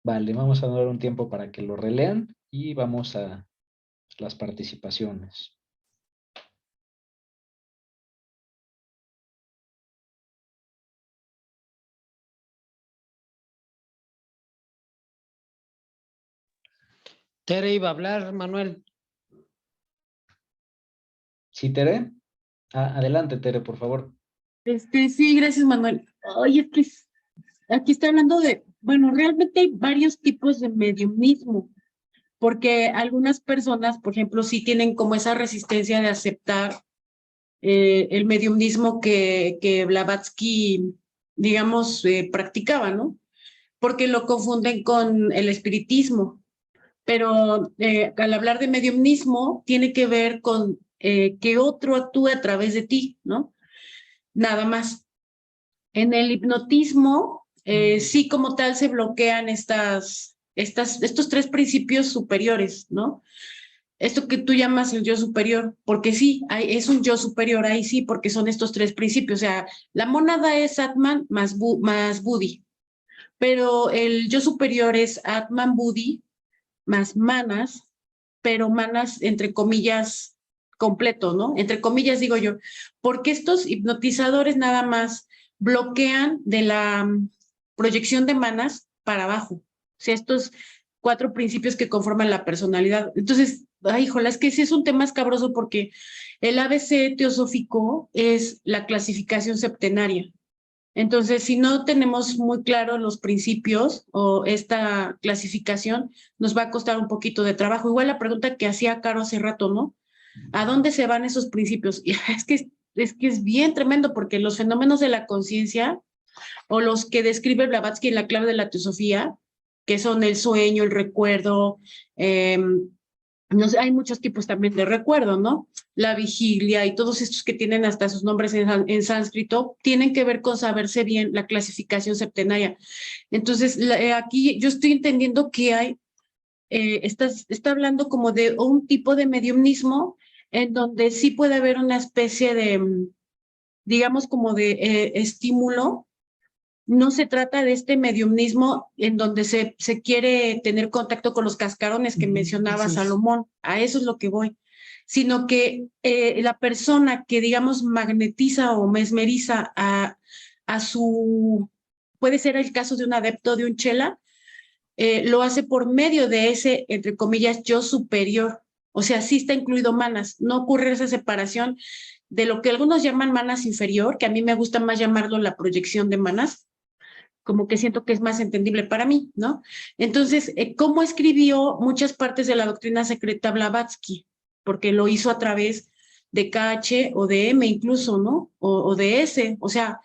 Vale, vamos a dar un tiempo para que lo relean y vamos a las participaciones. Tere iba a hablar, Manuel. ¿Sí, Tere? Adelante, Tere, por favor. Sí, gracias, Manuel. Oye, es que aquí está hablando de, bueno, realmente hay varios tipos de mediumismo, porque algunas personas, por ejemplo, sí tienen como esa resistencia de aceptar el mediumismo que Blavatsky, digamos, practicaba, ¿no? Porque lo confunden con el espiritismo. Pero al hablar de mediumismo, tiene que ver con que otro actúe a través de ti, ¿no? Nada más. En el hipnotismo, sí como tal se bloquean estos tres principios superiores, ¿no? Esto que tú llamas el yo superior, porque sí, es un yo superior, ahí sí, porque son estos tres principios. O sea, la mónada es Atman más Buddhi, pero el yo superior es Atman Buddhi más manas, pero manas entre comillas completo, ¿no? Entre comillas digo yo, porque estos hipnotizadores nada más bloquean de la proyección de manas para abajo. O sea, estos 4 principios que conforman la personalidad. Entonces, ay, híjola, es que sí es un tema escabroso porque el ABC teosófico es la clasificación septenaria. Entonces, si no tenemos muy claro los principios o esta clasificación, nos va a costar un poquito de trabajo. Igual la pregunta que hacía Caro hace rato, ¿no? ¿A dónde se van esos principios? Y es que es bien tremendo porque los fenómenos de la conciencia o los que describe Blavatsky en la clave de la teosofía que son el sueño, el recuerdo, no sé, hay muchos tipos también de recuerdo, ¿no? La vigilia y todos estos que tienen hasta sus nombres en sánscrito, tienen que ver con saberse bien la clasificación septenaria. Entonces, aquí yo estoy entendiendo que hay, está hablando como de un tipo de mediumnismo en donde sí puede haber una especie de, digamos, como de estímulo. No se trata de este mediumnismo en donde se quiere tener contacto con los cascarones que mencionaba Salomón, a eso es lo que voy, sino que la persona que, digamos, magnetiza o mesmeriza a su, puede ser el caso de un adepto de un chela, lo hace por medio de ese, entre comillas, yo superior. O sea, sí está incluido manas, no ocurre esa separación de lo que algunos llaman manas inferior, que a mí me gusta más llamarlo la proyección de manas, como que siento que es más entendible para mí, ¿no? Entonces, ¿cómo escribió muchas partes de la doctrina secreta Blavatsky? Porque lo hizo a través de KH o de M incluso, ¿no? O de S, o sea,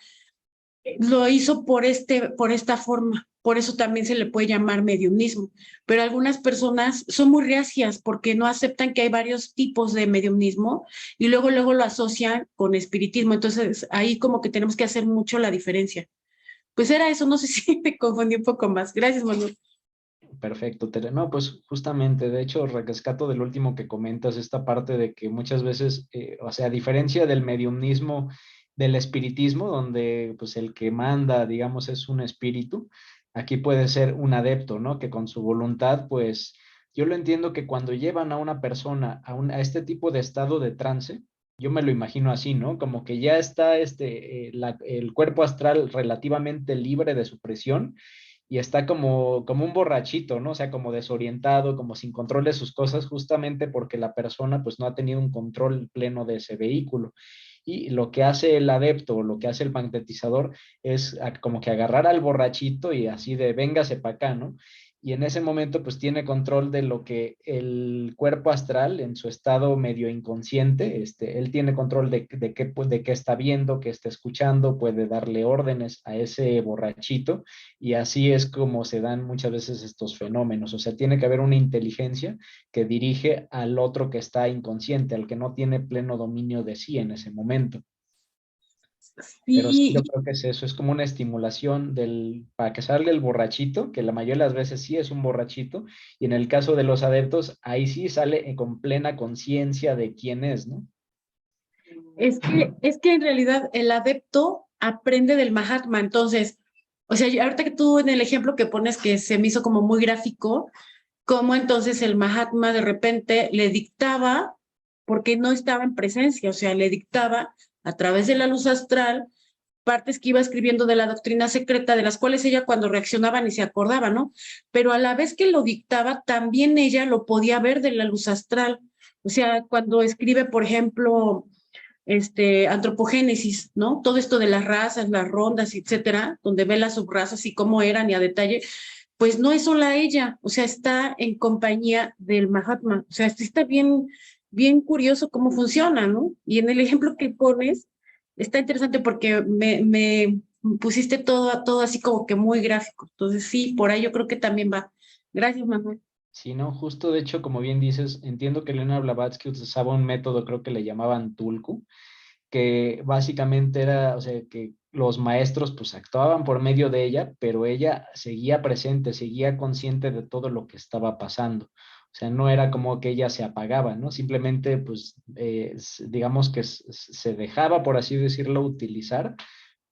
lo hizo por esta forma, por eso también se le puede llamar mediumnismo, pero algunas personas son muy reacias porque no aceptan que hay varios tipos de mediumnismo y luego lo asocian con espiritismo, entonces ahí como que tenemos que hacer mucho la diferencia. Pues era eso, no sé si me confundí un poco más. Gracias, Manuel. Perfecto, Tere. No, pues justamente, de hecho, rescato del último que comentas, esta parte de que muchas veces, o sea, a diferencia del mediumnismo, del espiritismo, donde pues el que manda, digamos, es un espíritu, aquí puede ser un adepto, ¿no? Que con su voluntad, pues, yo lo entiendo que cuando llevan a una persona a este tipo de estado de trance, yo me lo imagino así, ¿no? Como que ya está el cuerpo astral relativamente libre de su presión y está como un borrachito, ¿no? O sea, como desorientado, como sin control de sus cosas, justamente porque la persona pues no ha tenido un control pleno de ese vehículo. Y lo que hace el adepto o lo que hace el magnetizador es como que agarrar al borrachito y así de véngase para acá, ¿no? Y en ese momento pues tiene control de lo que el cuerpo astral en su estado medio inconsciente, él tiene control de qué está viendo, qué está escuchando, puede darle órdenes a ese borrachito y así es como se dan muchas veces estos fenómenos. O sea, tiene que haber una inteligencia que dirige al otro que está inconsciente, al que no tiene pleno dominio de sí en ese momento. Pero sí, yo Sí, creo que es eso, es como una estimulación para que salga el borrachito, que la mayoría de las veces sí es un borrachito, y en el caso de los adeptos, ahí sí sale con plena conciencia de quién es, ¿no? es que en realidad el adepto aprende del Mahatma, entonces, o sea, ahorita que tú en el ejemplo que pones que se me hizo como muy gráfico, cómo entonces el Mahatma de repente le dictaba, porque no estaba en presencia, o sea, le dictaba a través de la luz astral partes que iba escribiendo de la doctrina secreta, de las cuales ella cuando reaccionaba ni se acordaba, ¿no? Pero a la vez que lo dictaba, también ella lo podía ver de la luz astral. O sea, cuando escribe, por ejemplo, antropogénesis, ¿no? Todo esto de las razas, las rondas, etcétera, donde ve las subrazas y cómo eran y a detalle, pues no es sola ella, o sea, está en compañía del Mahatma. O sea, está bien, bien curioso cómo funciona, ¿no? Y en el ejemplo que pones, está interesante porque me pusiste todo así como que muy gráfico. Entonces, sí, por ahí yo creo que también va. Gracias, Manuel. Sí, no, justo de hecho, como bien dices, entiendo que Elena Blavatsky usaba un método, creo que le llamaban Tulku, que básicamente era, o sea, que los maestros pues actuaban por medio de ella, pero ella seguía presente, seguía consciente de todo lo que estaba pasando. O sea, no era como que ella se apagaba, ¿no? Simplemente, pues, digamos que se dejaba, por así decirlo, utilizar,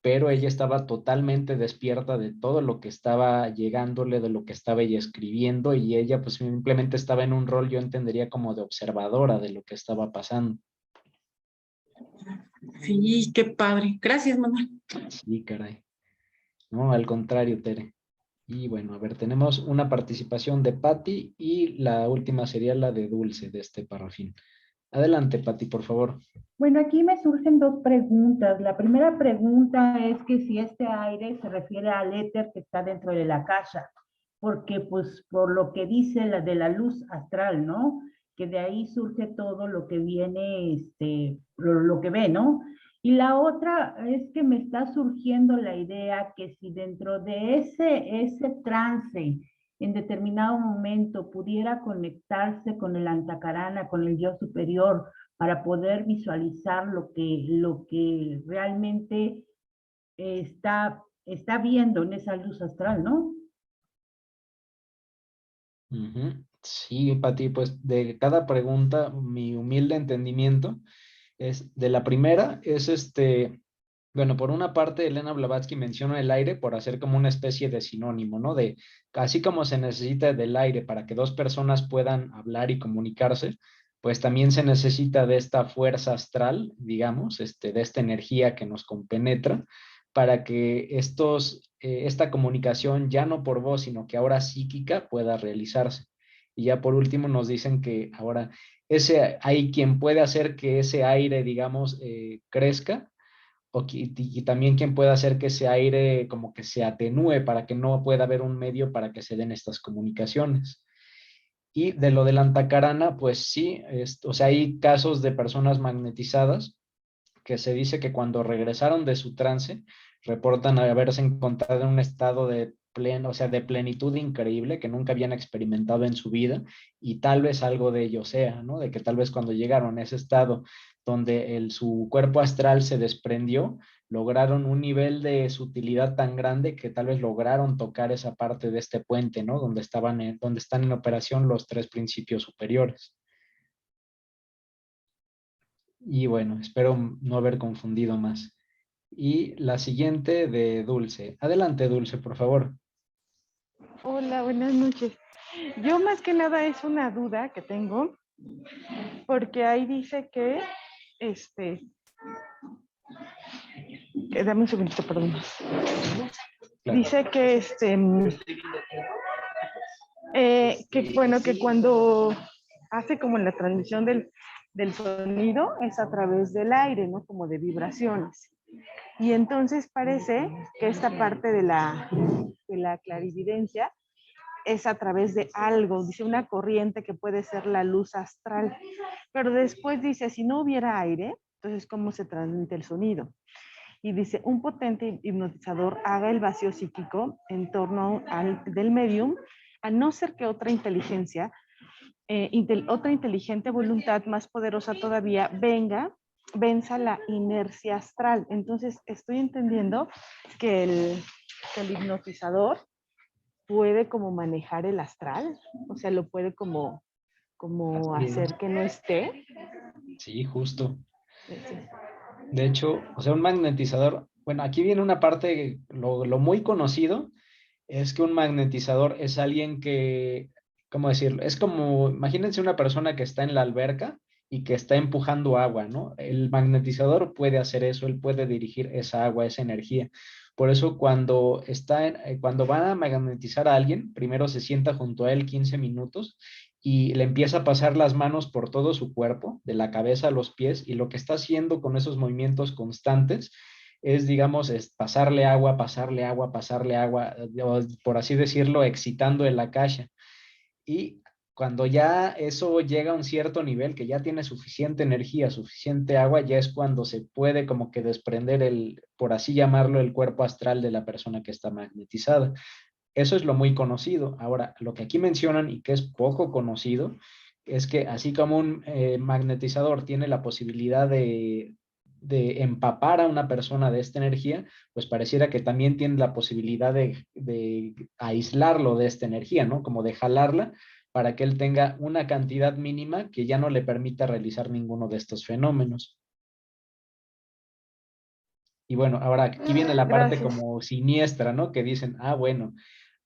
pero ella estaba totalmente despierta de todo lo que estaba llegándole, de lo que estaba ella escribiendo, y ella pues simplemente estaba en un rol, yo entendería como de observadora de lo que estaba pasando. Sí, qué padre. Gracias, Manuel. Sí, caray. No, al contrario, Tere. Y bueno, a ver, tenemos una participación de Patti y la última sería la de Dulce de este parrafín. Adelante, Patti, por favor. Bueno, aquí me surgen dos preguntas. La primera pregunta es que si este aire se refiere al éter que está dentro de la casa, porque pues por lo que dice la de la luz astral, ¿no? Que de ahí surge todo lo que viene, lo que ve, ¿no? Y la otra es que me está surgiendo la idea que si dentro de ese trance en determinado momento pudiera conectarse con el Antakarana, con el yo superior, para poder visualizar lo que realmente está viendo en esa luz astral, ¿no? Sí, Pati, pues de cada pregunta, mi humilde entendimiento es, de la primera, es bueno, por una parte, Elena Blavatsky menciona el aire por hacer como una especie de sinónimo, ¿no? De, así como se necesita del aire para que dos personas puedan hablar y comunicarse, pues también se necesita de esta fuerza astral, digamos, de esta energía que nos compenetra, para que esta comunicación, ya no por voz, sino que ahora psíquica, pueda realizarse. Y ya por último nos dicen que ahora hay quien puede hacer que ese aire, digamos, crezca, y también quien puede hacer que ese aire como que se atenúe para que no pueda haber un medio para que se den estas comunicaciones. Y de lo de la antacarana, pues sí, o sea, hay casos de personas magnetizadas que se dice que cuando regresaron de su trance, reportan haberse encontrado en un estado de pleno, o sea, de plenitud increíble que nunca habían experimentado en su vida, y tal vez algo de ello sea, ¿no? De que tal vez cuando llegaron a ese estado donde su cuerpo astral se desprendió, lograron un nivel de sutilidad tan grande que tal vez lograron tocar esa parte de este puente, ¿no? Donde donde están en operación los tres principios superiores. Y bueno, espero no haber confundido más. Y la siguiente de Dulce. Adelante, Dulce, por favor. Hola, buenas noches. Yo más que nada es una duda que tengo, porque ahí dice que, dame un segundito, perdón. Claro. Dice que, que bueno, que cuando hace como la transmisión del sonido es a través del aire, ¿no? Como de vibraciones. Y entonces parece que esta parte de la clarividencia es a través de algo, dice una corriente que puede ser la luz astral. Pero después dice, si no hubiera aire, entonces ¿cómo se transmite el sonido? Y dice, un potente hipnotizador haga el vacío psíquico en torno del medium, a no ser que otra inteligencia, otra inteligente voluntad más poderosa todavía venza la inercia astral. Entonces estoy entendiendo que el hipnotizador puede como manejar el astral, o sea, lo puede como hacer que no esté. Sí, justo. De hecho, o sea, un magnetizador, bueno, aquí viene una parte, lo muy conocido es que un magnetizador es alguien que, ¿cómo decirlo? Es como, imagínense una persona que está en la alberca y que está empujando agua, ¿no? El magnetizador puede hacer eso, él puede dirigir esa agua, esa energía. Por eso cuando van a magnetizar a alguien, primero se sienta junto a él 15 minutos y le empieza a pasar las manos por todo su cuerpo, de la cabeza a los pies, y lo que está haciendo con esos movimientos constantes es, digamos, es pasarle agua, pasarle agua, pasarle agua, o por así decirlo, excitando el akasha. Y cuando ya eso llega a un cierto nivel, que ya tiene suficiente energía, suficiente agua, ya es cuando se puede como que desprender por así llamarlo, el cuerpo astral de la persona que está magnetizada. Eso es lo muy conocido. Ahora, lo que aquí mencionan y que es poco conocido, es que así como un magnetizador tiene la posibilidad de empapar a una persona de esta energía, pues pareciera que también tiene la posibilidad de aislarlo de esta energía, ¿no? Como de jalarla para que él tenga una cantidad mínima que ya no le permita realizar ninguno de estos fenómenos. Y bueno, ahora aquí viene la parte como siniestra, ¿no? Que dicen, bueno,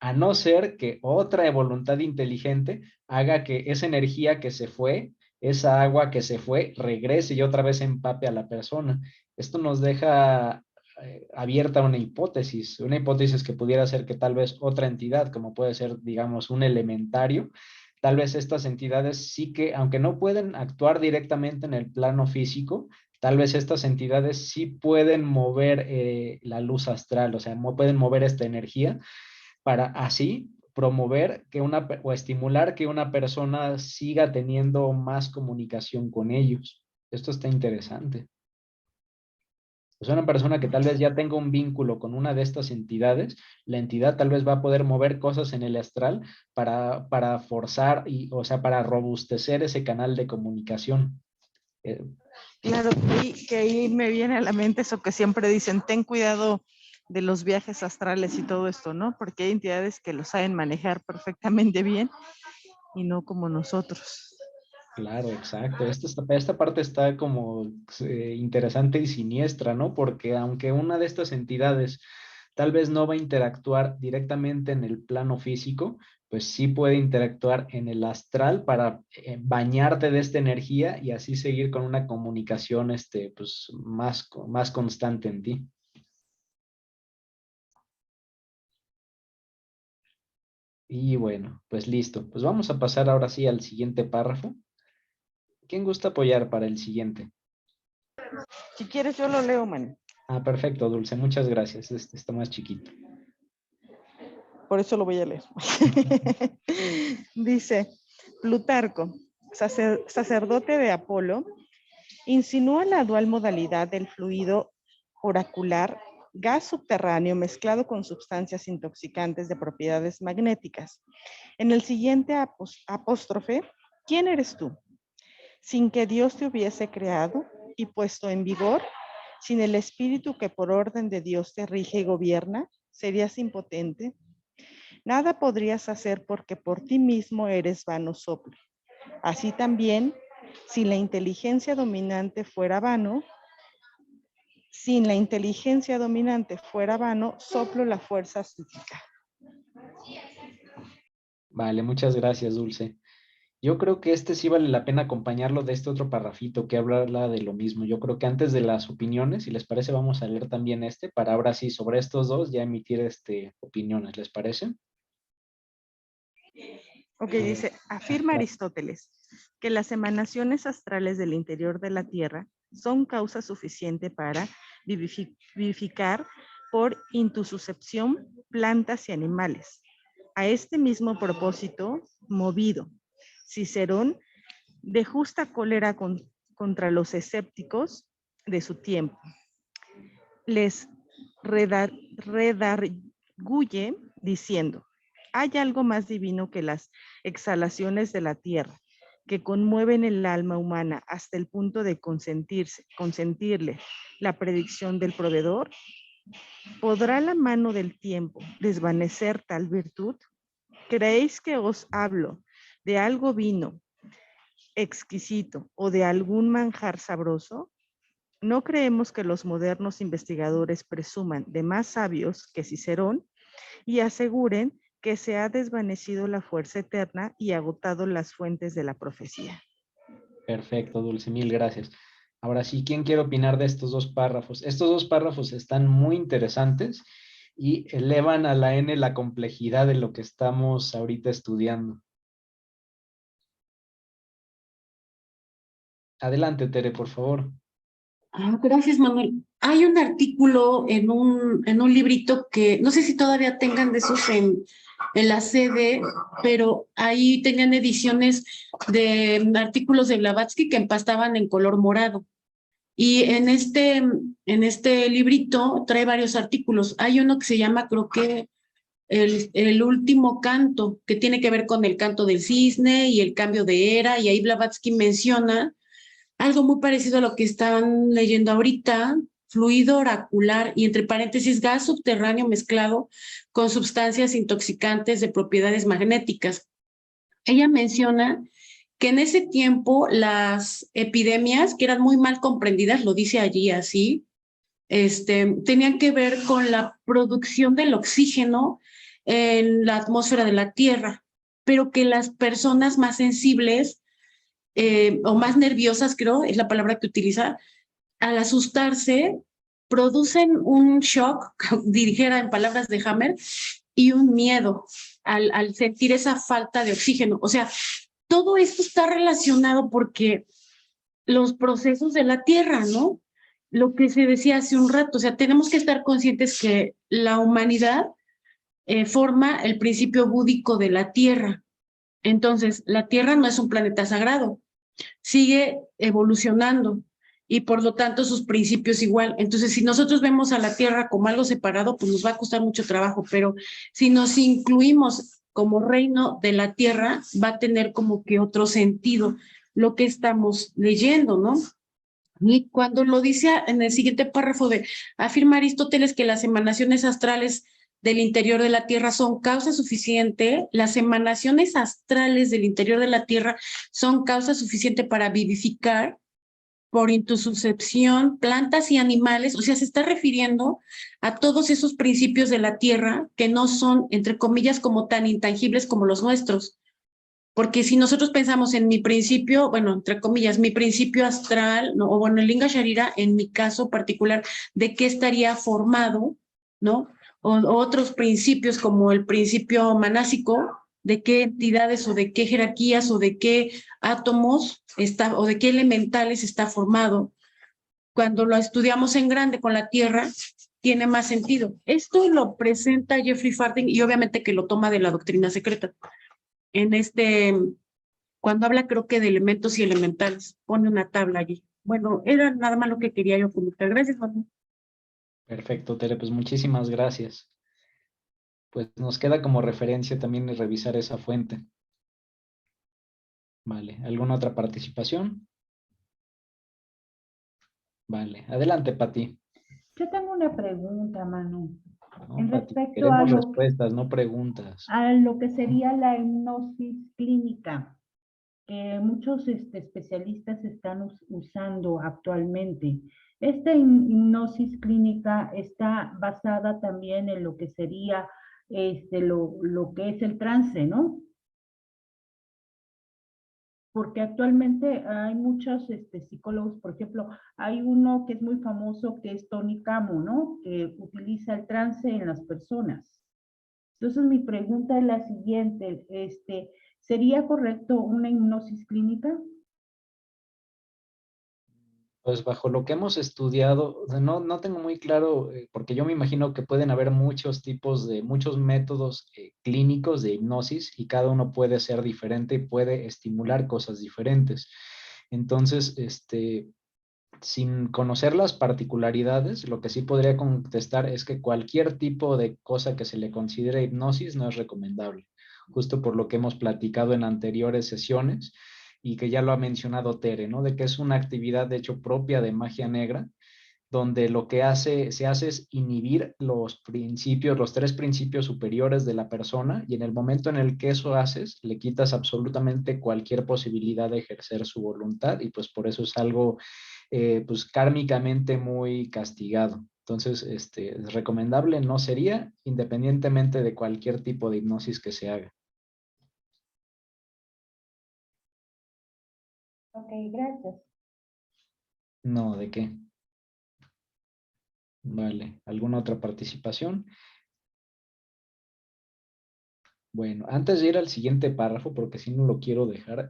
a no ser que otra voluntad inteligente haga que esa energía que se fue, esa agua que se fue, regrese y otra vez empape a la persona. Esto nos deja abierta una hipótesis que pudiera ser que tal vez otra entidad, como puede ser, digamos, un elementario, tal vez estas entidades sí que, aunque no pueden actuar directamente en el plano físico, tal vez estas entidades sí pueden mover la luz astral, o sea, pueden mover esta energía para así promover o estimular que una persona siga teniendo más comunicación con ellos. Esto está interesante. Pues una persona que tal vez ya tenga un vínculo con una de estas entidades, la entidad tal vez va a poder mover cosas en el astral para forzar, o sea, para robustecer ese canal de comunicación. Claro, que ahí me viene a la mente eso que siempre dicen, ten cuidado de los viajes astrales y todo esto, ¿no? Porque hay entidades que lo saben manejar perfectamente bien y no como nosotros. Claro, exacto. Esta parte está como interesante y siniestra, ¿no? Porque aunque una de estas entidades tal vez no va a interactuar directamente en el plano físico, pues sí puede interactuar en el astral para bañarte de esta energía y así seguir con una comunicación pues, más constante en ti. Y bueno, pues listo. Pues vamos a pasar ahora sí al siguiente párrafo. ¿Quién gusta apoyar para el siguiente? Si quieres yo lo leo, man. Ah, perfecto, Dulce. Muchas gracias. Este está más chiquito. Por eso lo voy a leer. Dice, Plutarco, sacerdote de Apolo, insinúa la dual modalidad del fluido oracular, gas subterráneo mezclado con sustancias intoxicantes de propiedades magnéticas. En el siguiente apóstrofe, ¿quién eres tú? Sin que Dios te hubiese creado y puesto en vigor, sin el espíritu que por orden de Dios te rige y gobierna, serías impotente. Nada podrías hacer porque por ti mismo eres vano soplo. Así también, si la inteligencia dominante fuera vano, soplo la fuerza psíquica. Vale, muchas gracias, Dulce. Yo creo que sí vale la pena acompañarlo de este otro parrafito que habla de lo mismo. Yo creo que antes de las opiniones, si les parece, vamos a leer también para ahora sí, sobre estos dos, ya emitir opiniones. ¿Les parece? Ok, dice, afirma Aristóteles que las emanaciones astrales del interior de la Tierra son causa suficiente para vivificar por intususcepción plantas y animales. A este mismo propósito, movido, Cicerón, de justa cólera contra los escépticos de su tiempo, les redarguye diciendo, hay algo más divino que las exhalaciones de la tierra, que conmueven el alma humana hasta el punto de consentirle la predicción del proveedor. ¿Podrá la mano del tiempo desvanecer tal virtud? ¿Creéis que os hablo de algo vino, exquisito o de algún manjar sabroso? No creemos que los modernos investigadores presuman de más sabios que Cicerón y aseguren que se ha desvanecido la fuerza eterna y agotado las fuentes de la profecía. Perfecto, Dulce, mil gracias. Ahora sí, ¿quién quiere opinar de estos dos párrafos? Estos dos párrafos están muy interesantes y elevan a la N la complejidad de lo que estamos ahorita estudiando. Adelante, Tere, por favor. Gracias, Manuel. Hay un artículo en un librito que no sé si todavía tengan de esos en la sede, pero ahí tenían ediciones de artículos de Blavatsky que empastaban en color morado. Y en este librito trae varios artículos. Hay uno que se llama, creo que, el último canto, que tiene que ver con el canto del cisne y el cambio de era, y ahí Blavatsky menciona algo muy parecido a lo que están leyendo ahorita, fluido oracular y entre paréntesis gas subterráneo mezclado con sustancias intoxicantes de propiedades magnéticas. Ella menciona que en ese tiempo las epidemias, que eran muy mal comprendidas, lo dice allí así, tenían que ver con la producción del oxígeno en la atmósfera de la Tierra, pero que las personas más sensibles o más nerviosas, creo, es la palabra que utiliza, al asustarse, producen un shock, dijera en palabras de Hammer, y un miedo al sentir esa falta de oxígeno. O sea, todo esto está relacionado porque los procesos de la Tierra, ¿no? Lo que se decía hace un rato, o sea, tenemos que estar conscientes que la humanidad forma el principio búdico de la Tierra. Entonces, la Tierra no es un planeta sagrado, sigue evolucionando y por lo tanto sus principios igual. Entonces, si nosotros vemos a la Tierra como algo separado, pues nos va a costar mucho trabajo, pero si nos incluimos como reino de la Tierra, va a tener como que otro sentido lo que estamos leyendo, ¿no? Y cuando lo dice en el siguiente párrafo de afirma Aristóteles que las emanaciones astrales del interior de la Tierra son causa suficiente, las emanaciones astrales del interior de la Tierra son causa suficiente para vivificar por intususcepción plantas y animales, o sea, se está refiriendo a todos esos principios de la Tierra que no son, entre comillas, como tan intangibles como los nuestros. Porque si nosotros pensamos en mi principio, bueno, entre comillas, mi principio astral, ¿no? O bueno, el Linga Sharira, en mi caso particular, ¿de qué estaría formado? ¿No? O otros principios como el principio manásico, de qué entidades o de qué jerarquías o de qué átomos está o de qué elementales está formado. Cuando lo estudiamos en grande con la Tierra, tiene más sentido. Esto lo presenta Jeffrey Farding y obviamente que lo toma de la doctrina secreta. Cuando habla creo que de elementos y elementales, pone una tabla allí. Bueno, era nada más lo que quería yo comentar. Gracias, Manuel. Perfecto, Tere, pues muchísimas gracias. Pues nos queda como referencia también revisar esa fuente. Vale, ¿alguna otra participación? Vale, adelante, Pati. Yo tengo una pregunta, Manu. No, En Pati, respecto queremos respuestas, no preguntas. a lo que sería la hipnosis clínica, que muchos especialistas están usando actualmente. Esta hipnosis clínica está basada también en lo que sería lo que es el trance, ¿no? Porque actualmente hay muchos psicólogos, por ejemplo, hay uno que es muy famoso que es Tony Camo, ¿no? Que utiliza el trance en las personas. Entonces mi pregunta es la siguiente, ¿sería correcto una hipnosis clínica? Pues bajo lo que hemos estudiado, o sea, no tengo muy claro, porque yo me imagino que pueden haber muchos tipos de, muchos métodos clínicos de hipnosis y cada uno puede ser diferente y puede estimular cosas diferentes. Entonces, sin conocer las particularidades, lo que sí podría contestar es que cualquier tipo de cosa que se le considere hipnosis no es recomendable, justo por lo que hemos platicado en anteriores sesiones y que ya lo ha mencionado Tere, ¿no? De que es una actividad de hecho propia de magia negra, donde lo que se hace es inhibir los principios, los tres principios superiores de la persona, y en el momento en el que eso haces, le quitas absolutamente cualquier posibilidad de ejercer su voluntad, y pues por eso es algo pues kármicamente muy castigado. Entonces, recomendable no sería, independientemente de cualquier tipo de hipnosis que se haga. Ok, gracias. No, ¿de qué? Vale, ¿alguna otra participación? Bueno, antes de ir al siguiente párrafo, porque si no lo quiero dejar,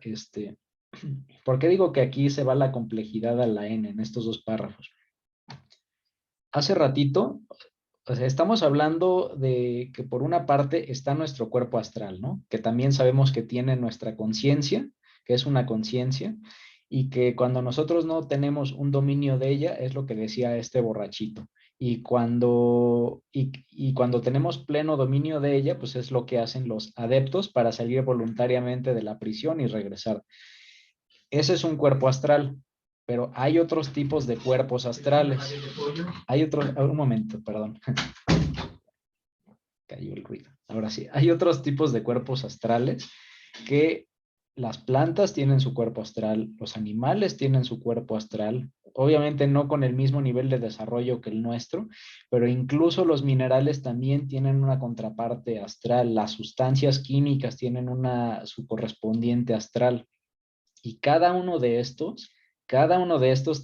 ¿por qué digo que aquí se va la complejidad a la N en estos dos párrafos? Hace ratito, o sea, estamos hablando de que por una parte está nuestro cuerpo astral, ¿no? Que también sabemos que tiene nuestra conciencia, que es una conciencia, y que cuando nosotros no tenemos un dominio de ella, es lo que decía este borrachito. Y cuando tenemos pleno dominio de ella, pues es lo que hacen los adeptos para salir voluntariamente de la prisión y regresar. Ese es un cuerpo astral, pero hay otros tipos de cuerpos astrales. Hay otros, un momento, perdón. Cayó el ruido. Ahora sí, hay otros tipos de cuerpos astrales que las plantas tienen su cuerpo astral, los animales tienen su cuerpo astral, obviamente no con el mismo nivel de desarrollo que el nuestro, pero incluso los minerales también tienen una contraparte astral, las sustancias químicas tienen su correspondiente astral, y cada uno de estos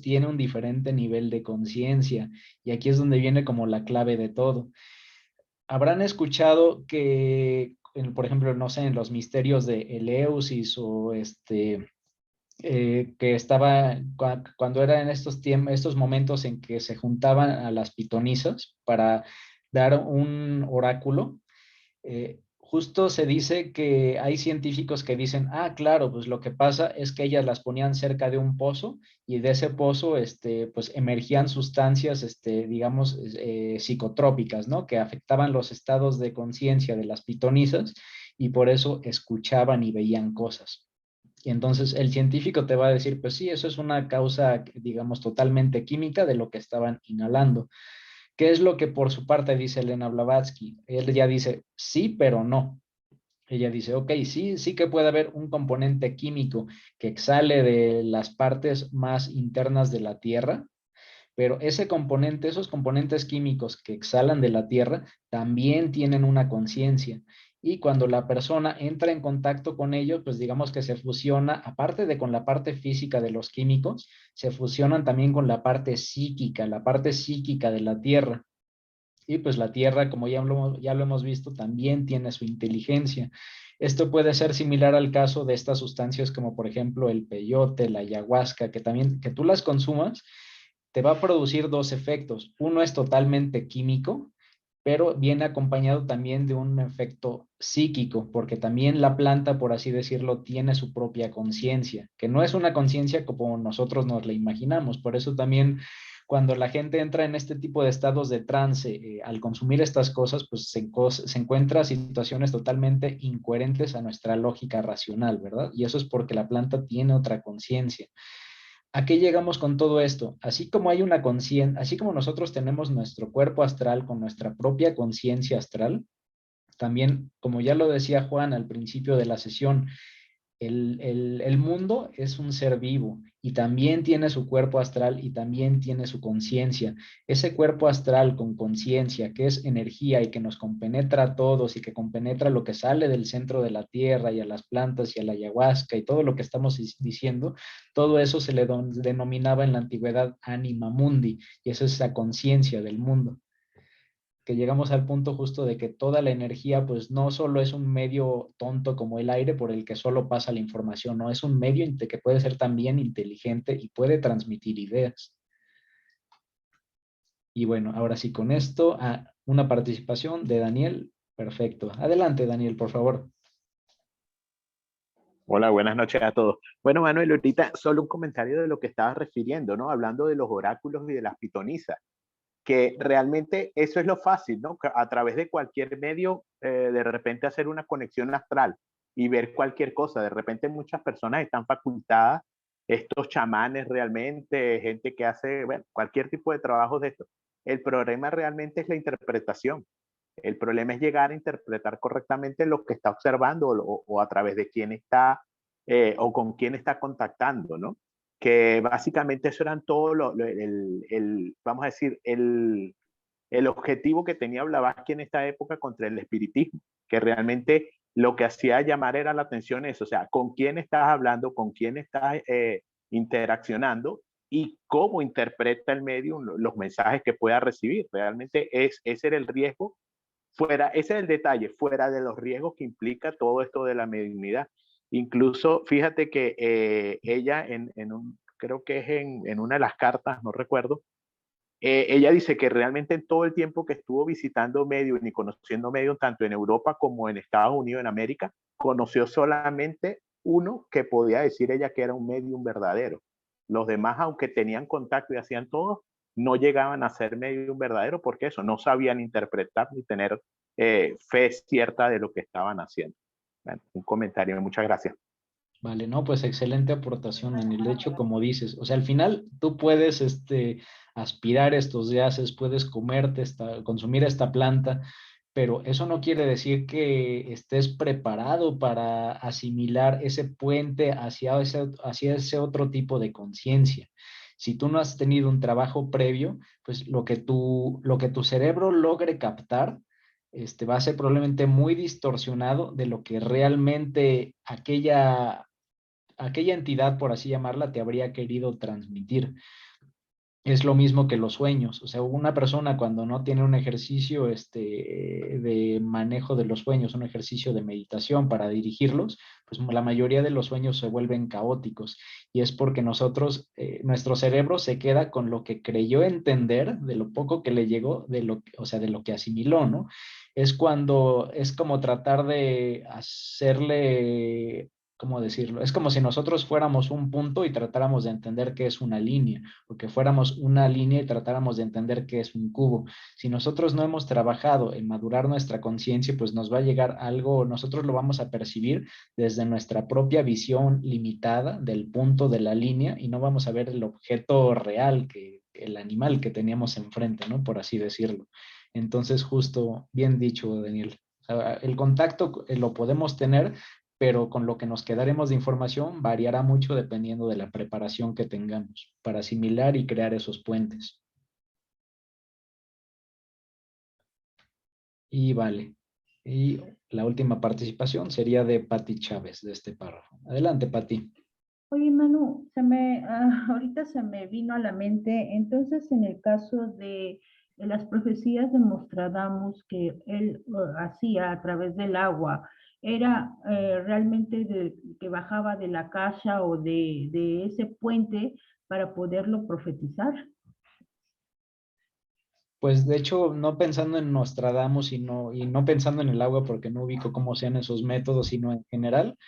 tiene un diferente nivel de conciencia, y aquí es donde viene como la clave de todo. Habrán escuchado que, por ejemplo, no sé, en los misterios de Eleusis o que estaba cuando era en estos momentos en que se juntaban a las pitonisas para dar un oráculo, justo se dice que hay científicos que dicen, ah, claro, pues lo que pasa es que ellas las ponían cerca de un pozo y de ese pozo, pues emergían sustancias, digamos, psicotrópicas, ¿no? Que afectaban los estados de conciencia de las pitonisas y por eso escuchaban y veían cosas. Y entonces el científico te va a decir, pues sí, eso es una causa, digamos, totalmente química de lo que estaban inhalando. ¿Qué es lo que por su parte dice Elena Blavatsky? Él ya dice, sí, pero no. Ella dice, ok, sí, sí que puede haber un componente químico que sale de las partes más internas de la Tierra, pero ese componente, esos componentes químicos que exhalan de la Tierra también tienen una conciencia. Y cuando la persona entra en contacto con ellos, pues digamos que se fusiona, aparte de con la parte física de los químicos, se fusionan también con la parte psíquica de la Tierra. Y pues la Tierra, como ya lo hemos visto, también tiene su inteligencia. Esto puede ser similar al caso de estas sustancias como por ejemplo el peyote, la ayahuasca, que también que tú las consumas, te va a producir dos efectos. Uno es totalmente químico, pero viene acompañado también de un efecto psíquico, porque también la planta, por así decirlo, tiene su propia conciencia, que no es una conciencia como nosotros nos la imaginamos. Por eso también cuando la gente entra en este tipo de estados de trance, al consumir estas cosas, pues se encuentra situaciones totalmente incoherentes a nuestra lógica racional, ¿verdad? Y eso es porque la planta tiene otra conciencia. ¿A qué llegamos con todo esto? Así como hay una conciencia, así como nosotros tenemos nuestro cuerpo astral con nuestra propia conciencia astral, también, como ya lo decía Juan al principio de la sesión, el mundo es un ser vivo y también tiene su cuerpo astral y también tiene su conciencia. Ese cuerpo astral con conciencia, que es energía y que nos compenetra a todos y que compenetra lo que sale del centro de la tierra y a las plantas y a la ayahuasca y todo lo que estamos diciendo, todo eso se le denominaba en la antigüedad anima mundi y eso es esa conciencia del mundo, que llegamos al punto justo de que toda la energía pues no solo es un medio tonto como el aire por el que solo pasa la información, no, es un medio que puede ser también inteligente y puede transmitir ideas. Y bueno, ahora sí con esto, una participación de Daniel. Perfecto. Adelante, Daniel, por favor. Hola, buenas noches a todos. Bueno, Manuel, ahorita solo un comentario de lo que estabas refiriendo, ¿no? Hablando de los oráculos y de las pitonisas, que realmente eso es lo fácil, ¿no? Que a través de cualquier medio, de repente hacer una conexión astral y ver cualquier cosa. De repente muchas personas están facultadas, estos chamanes realmente, gente que hace, bueno, cualquier tipo de trabajo de esto. El problema realmente es la interpretación. El problema es llegar a interpretar correctamente lo que está observando o a través de quién está o con quién está contactando, ¿no? Que básicamente eso eran todo vamos a decir, el objetivo que tenía Blavatsky en esta época contra el espiritismo, que realmente lo que hacía llamar era la atención eso, o sea, con quién estás hablando, con quién estás interaccionando y cómo interpreta el medium los mensajes que pueda recibir. Realmente ese era el riesgo, ese es el detalle, fuera de los riesgos que implica todo esto de la mediunidad. Incluso, fíjate que ella creo que es en una de las cartas, no recuerdo, ella dice que realmente en todo el tiempo que estuvo visitando medium y conociendo medium, tanto en Europa como en Estados Unidos, en América, conoció solamente uno que podía decir ella que era un medium verdadero. Los demás, aunque tenían contacto y hacían todo, no llegaban a ser medium verdadero porque eso, no sabían interpretar ni tener fe cierta de lo que estaban haciendo. Bueno, un comentario, muchas gracias. Vale, no, pues excelente aportación en el hecho, como dices, o sea, al final tú puedes aspirar estos gases, puedes consumir esta planta, pero eso no quiere decir que estés preparado para asimilar ese puente hacia ese otro tipo de conciencia. Si tú no has tenido un trabajo previo, pues lo que tu cerebro logre captar, va a ser probablemente muy distorsionado de lo que realmente aquella entidad, por así llamarla, te habría querido transmitir. es lo mismo que los sueños. O sea, una persona cuando no tiene un ejercicio de manejo de los sueños, un ejercicio de meditación para dirigirlos, pues la mayoría de los sueños se vuelven caóticos. Y es porque nosotros, nuestro cerebro se queda con lo que creyó entender, de lo poco que le llegó, o sea, de lo que asimiló, ¿no? Es como tratar de hacerle, ¿cómo decirlo? Es como si nosotros fuéramos un punto y tratáramos de entender qué es una línea, o que fuéramos una línea y tratáramos de entender qué es un cubo. Si nosotros no hemos trabajado en madurar nuestra conciencia, pues nos va a llegar algo, nosotros lo vamos a percibir desde nuestra propia visión limitada del punto de la línea y no vamos a ver el objeto real, el animal que teníamos enfrente, ¿no? Por así decirlo. Entonces, justo, bien dicho, Daniel. O sea, el contacto lo podemos tener, pero con lo que nos quedaremos de información variará mucho dependiendo de la preparación que tengamos para asimilar y crear esos puentes. Y vale. Y la última participación sería de Pati Chávez, de este párrafo. Adelante, Pati. Oye, Manu, ahorita se me vino a la mente, entonces en el caso de las profecías de Nostradamus que él hacía a través del agua, ¿era realmente que bajaba de la caja o de ese puente para poderlo profetizar? Pues de hecho, no pensando en Nostradamus y no pensando en el agua porque no ubico cómo sean esos métodos, sino en general,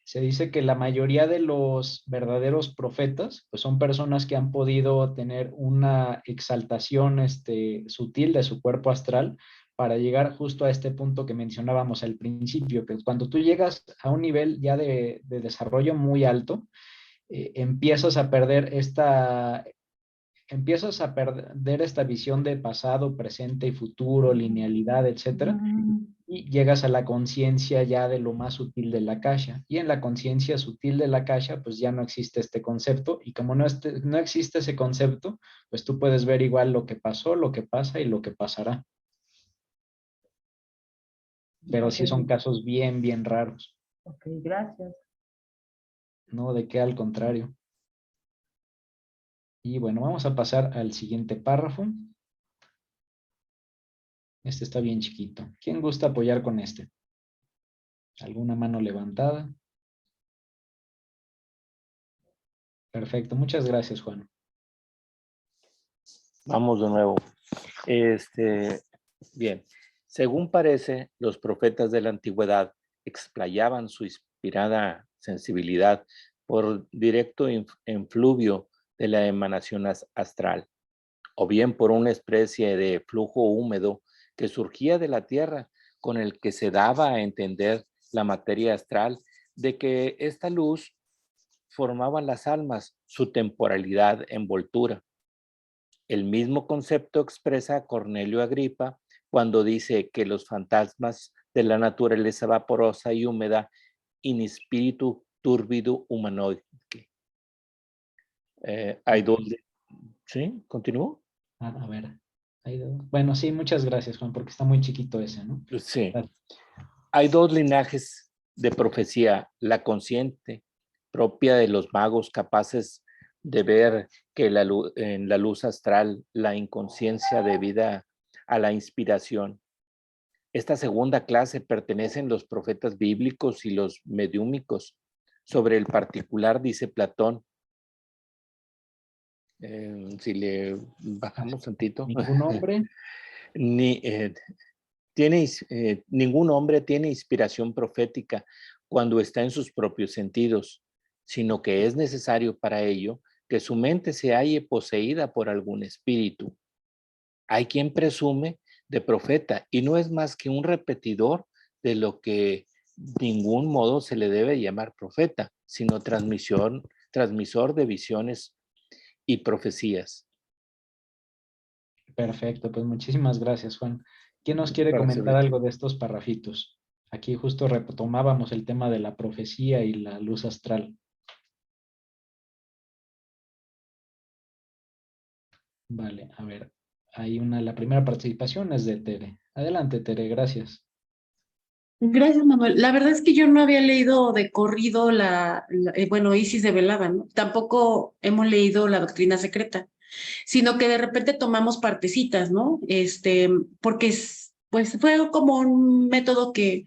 se dice que la mayoría de los verdaderos profetas, pues son personas que han podido tener una exaltación sutil de su cuerpo astral para llegar justo a este punto que mencionábamos al principio, que cuando tú llegas a un nivel ya de desarrollo muy alto, empiezas a perder esta visión de pasado, presente y futuro, linealidad, etcétera, y llegas a la conciencia ya de lo más sutil de la Akasha. Y en la conciencia sutil de la Akasha, pues ya no existe este concepto, y como no existe ese concepto, pues tú puedes ver igual lo que pasó, lo que pasa y lo que pasará. Pero sí son casos bien, bien raros. Ok, gracias. No, de qué, al contrario. Y bueno, vamos a pasar al siguiente párrafo. Este está bien chiquito. ¿Quién gusta apoyar con este? ¿Alguna mano levantada? Perfecto, muchas gracias, Juan. Vamos de nuevo. Bien, según parece, los profetas de la antigüedad explayaban su inspirada sensibilidad por directo influvio de la emanación astral, o bien por una especie de flujo húmedo que surgía de la tierra, con el que se daba a entender la materia astral de que esta luz formaba las almas, su temporalidad envoltura. El mismo concepto expresa Cornelio Agripa cuando dice que los fantasmas de la naturaleza vaporosa y húmeda in spiritu turbido humanoide. Hay dos. ¿Sí? ¿Continúo? A ver. Bueno, sí, muchas gracias, Juan, porque está muy chiquito ese, ¿no? Sí. Hay dos linajes de profecía: la consciente, propia de los magos capaces de ver que en la luz astral la inconsciencia debida a la inspiración. Esta segunda clase pertenecen los profetas bíblicos y los mediúmicos. Sobre el particular dice Platón. Si le bajamos tantito. ¿Ningún hombre? Ningún hombre tiene inspiración profética cuando está en sus propios sentidos, sino que es necesario para ello que su mente se halle poseída por algún espíritu. Hay quien presume de profeta y no es más que un repetidor de lo que de ningún modo se le debe llamar profeta, sino transmisor de visiones y profecías. Perfecto, pues muchísimas gracias, Juan. ¿Quién nos quiere comentar algo de estos parrafitos? Aquí justo retomábamos el tema de la profecía y la luz astral. Vale, a ver. La primera participación es de Tere. Adelante, Tere, gracias. Gracias, Manuel. La verdad es que yo no había leído de corrido bueno, Isis de Velada, ¿no? Tampoco hemos leído La Doctrina Secreta. sino que de repente tomamos partecitas, ¿no? Porque pues fue como un método que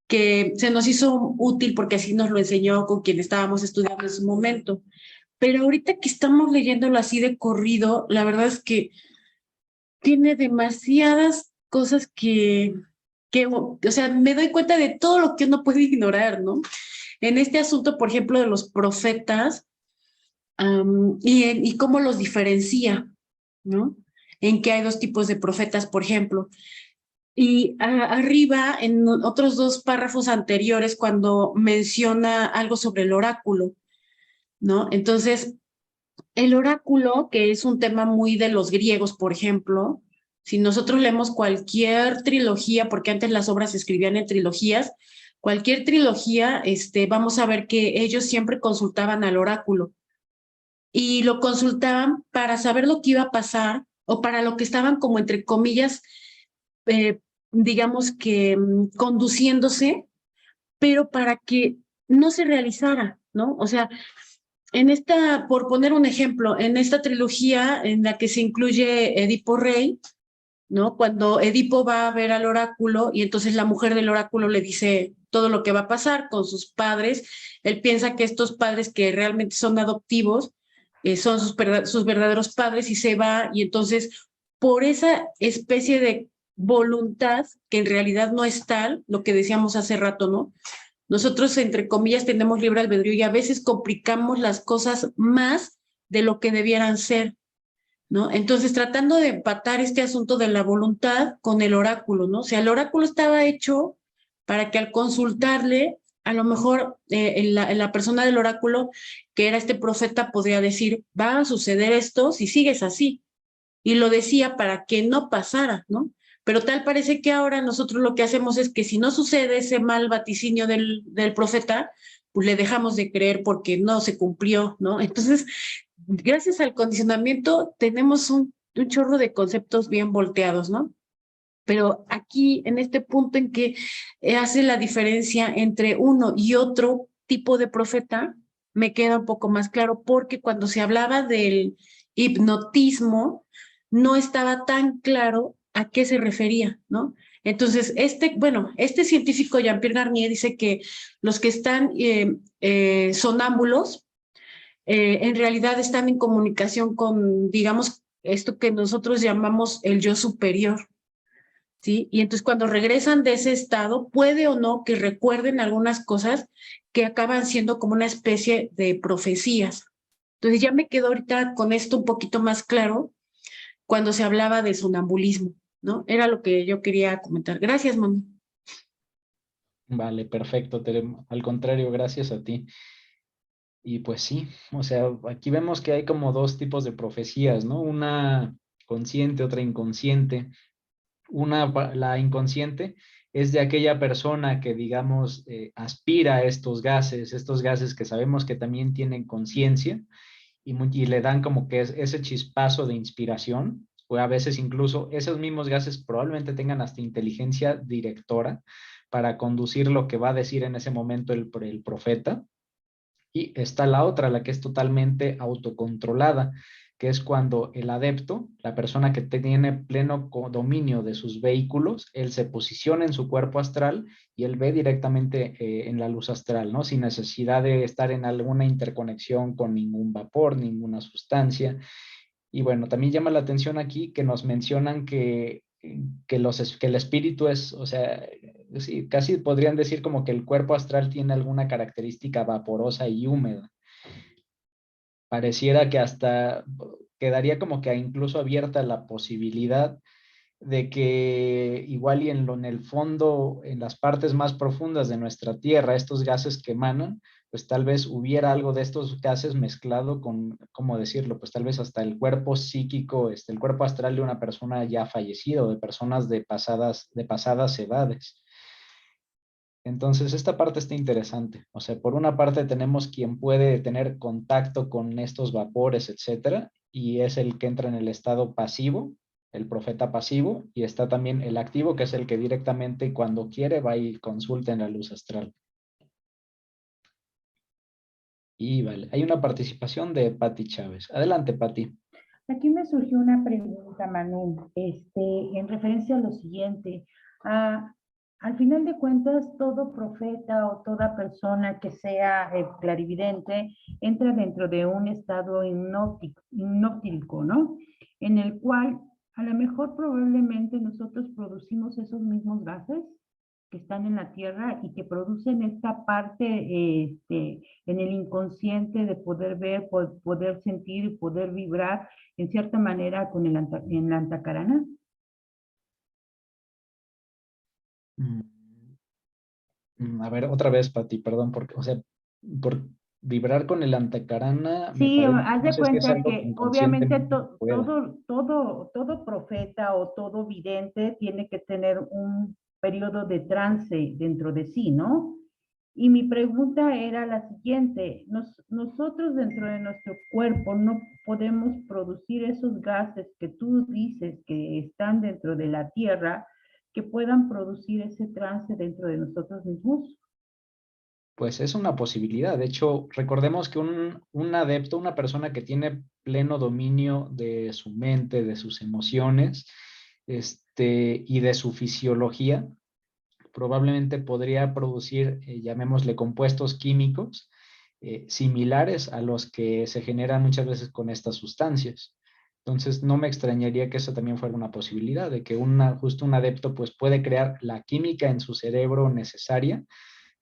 se nos hizo útil porque así nos lo enseñó con quien estábamos estudiando en su momento. Pero ahorita que estamos leyéndolo así de corrido, la verdad es que tiene demasiadas cosas o sea, me doy cuenta de todo lo que uno puede ignorar, ¿no? En este asunto, por ejemplo, de los profetas, y cómo los diferencia, ¿no? En que hay dos tipos de profetas, por ejemplo. Y arriba, en otros dos párrafos anteriores, cuando menciona algo sobre el oráculo, ¿no? Entonces, el oráculo, que es un tema muy de los griegos, por ejemplo, si nosotros leemos cualquier trilogía, porque antes las obras se escribían en trilogías, cualquier trilogía, vamos a ver que ellos siempre consultaban al oráculo y lo consultaban para saber lo que iba a pasar o para lo que estaban como entre comillas, digamos que conduciéndose, pero para que no se realizara, ¿no? O sea, por poner un ejemplo, en esta trilogía en la que se incluye Edipo Rey, ¿no? Cuando Edipo va a ver al oráculo y entonces la mujer del oráculo le dice todo lo que va a pasar con sus padres, él piensa que estos padres que realmente son adoptivos son sus verdaderos padres y se va y entonces por esa especie de voluntad que en realidad no es tal, lo que decíamos hace rato, ¿no? Nosotros, entre comillas, tenemos libre albedrío y a veces complicamos las cosas más de lo que debieran ser, ¿no? Entonces, tratando de empatar este asunto de la voluntad con el oráculo, ¿no? O sea, el oráculo estaba hecho para que al consultarle, a lo mejor la persona del oráculo, que era este profeta, podría decir, va a suceder esto si sigues así. Y lo decía para que no pasara, ¿no? Pero tal parece que ahora nosotros lo que hacemos es que si no sucede ese mal vaticinio del profeta, pues le dejamos de creer porque no se cumplió, ¿no? Entonces, gracias al condicionamiento tenemos un chorro de conceptos bien volteados, ¿no? Pero aquí, en este punto en que hace la diferencia entre uno y otro tipo de profeta, me queda un poco más claro, porque cuando se hablaba del hipnotismo, no estaba tan claro a qué se refería, ¿no? Entonces, este científico Jean-Pierre Garnier dice que los que están sonámbulos, en realidad están en comunicación con, digamos, esto que nosotros llamamos el yo superior, ¿sí? Y entonces cuando regresan de ese estado, puede o no que recuerden algunas cosas que acaban siendo como una especie de profecías. Entonces ya me quedo ahorita con esto un poquito más claro cuando se hablaba del sonambulismo, ¿no? Era lo que yo quería comentar. Gracias, Manu. Vale, perfecto, Tere. Al contrario, gracias a ti. Y pues sí, o sea, aquí vemos que hay como dos tipos de profecías, ¿no? Una consciente, otra inconsciente. La inconsciente es de aquella persona que, digamos, aspira a estos gases que sabemos que también tienen conciencia y le dan como que ese chispazo de inspiración, o a veces incluso esos mismos gases probablemente tengan hasta inteligencia directora para conducir lo que va a decir en ese momento el profeta. Y está la otra, la que es totalmente autocontrolada, que es cuando el adepto, la persona que tiene pleno dominio de sus vehículos, él se posiciona en su cuerpo astral y él ve directamente en la luz astral, ¿no? Sin necesidad de estar en alguna interconexión con ningún vapor, ninguna sustancia. Y bueno, también llama la atención aquí que nos mencionan que el espíritu es, o sea, sí, casi podrían decir como que el cuerpo astral tiene alguna característica vaporosa y húmeda. Pareciera que hasta quedaría como que incluso abierta la posibilidad de que igual y en el fondo, en las partes más profundas de nuestra Tierra, estos gases que emanan, pues tal vez hubiera algo de estos gases mezclado con, ¿cómo decirlo? Pues tal vez hasta el cuerpo psíquico, el cuerpo astral de una persona ya fallecida o de personas de pasadas edades. Entonces, esta parte está interesante. O sea, por una parte tenemos quien puede tener contacto con estos vapores, etcétera, y es el que entra en el estado pasivo, el profeta pasivo, y está también el activo, que es el que directamente cuando quiere va y consulta en la luz astral. Y vale, hay una participación de Patti Chávez. Adelante, Patti. Aquí me surgió una pregunta, Manu, en referencia a lo siguiente. Al final de cuentas, todo profeta o toda persona que sea clarividente entra dentro de un estado hipnótico, ¿no? En el cual a lo mejor probablemente nosotros producimos esos mismos gases que están en la Tierra y que producen esta parte en el inconsciente de poder ver, poder sentir y poder vibrar en cierta manera con en la antacarana. A ver, otra vez, Pati, perdón, porque, o sea, por vibrar con el antacarana, me Sí, parece, haz no de sé si es cuenta algo que que obviamente inconscientemente pueda. todo profeta o todo vidente tiene que tener un periodo de trance dentro de sí, ¿no? Y mi pregunta era la siguiente, nosotros dentro de nuestro cuerpo no podemos producir esos gases que tú dices que están dentro de la Tierra, que puedan producir ese trance dentro de nosotros mismos. Pues es una posibilidad. De hecho, recordemos que un adepto, una persona que tiene pleno dominio de su mente, de sus emociones, y de su fisiología, probablemente podría producir, llamémosle, compuestos químicos similares a los que se generan muchas veces con estas sustancias. Entonces, no me extrañaría que eso también fuera una posibilidad, de que justo un adepto pues puede crear la química en su cerebro necesaria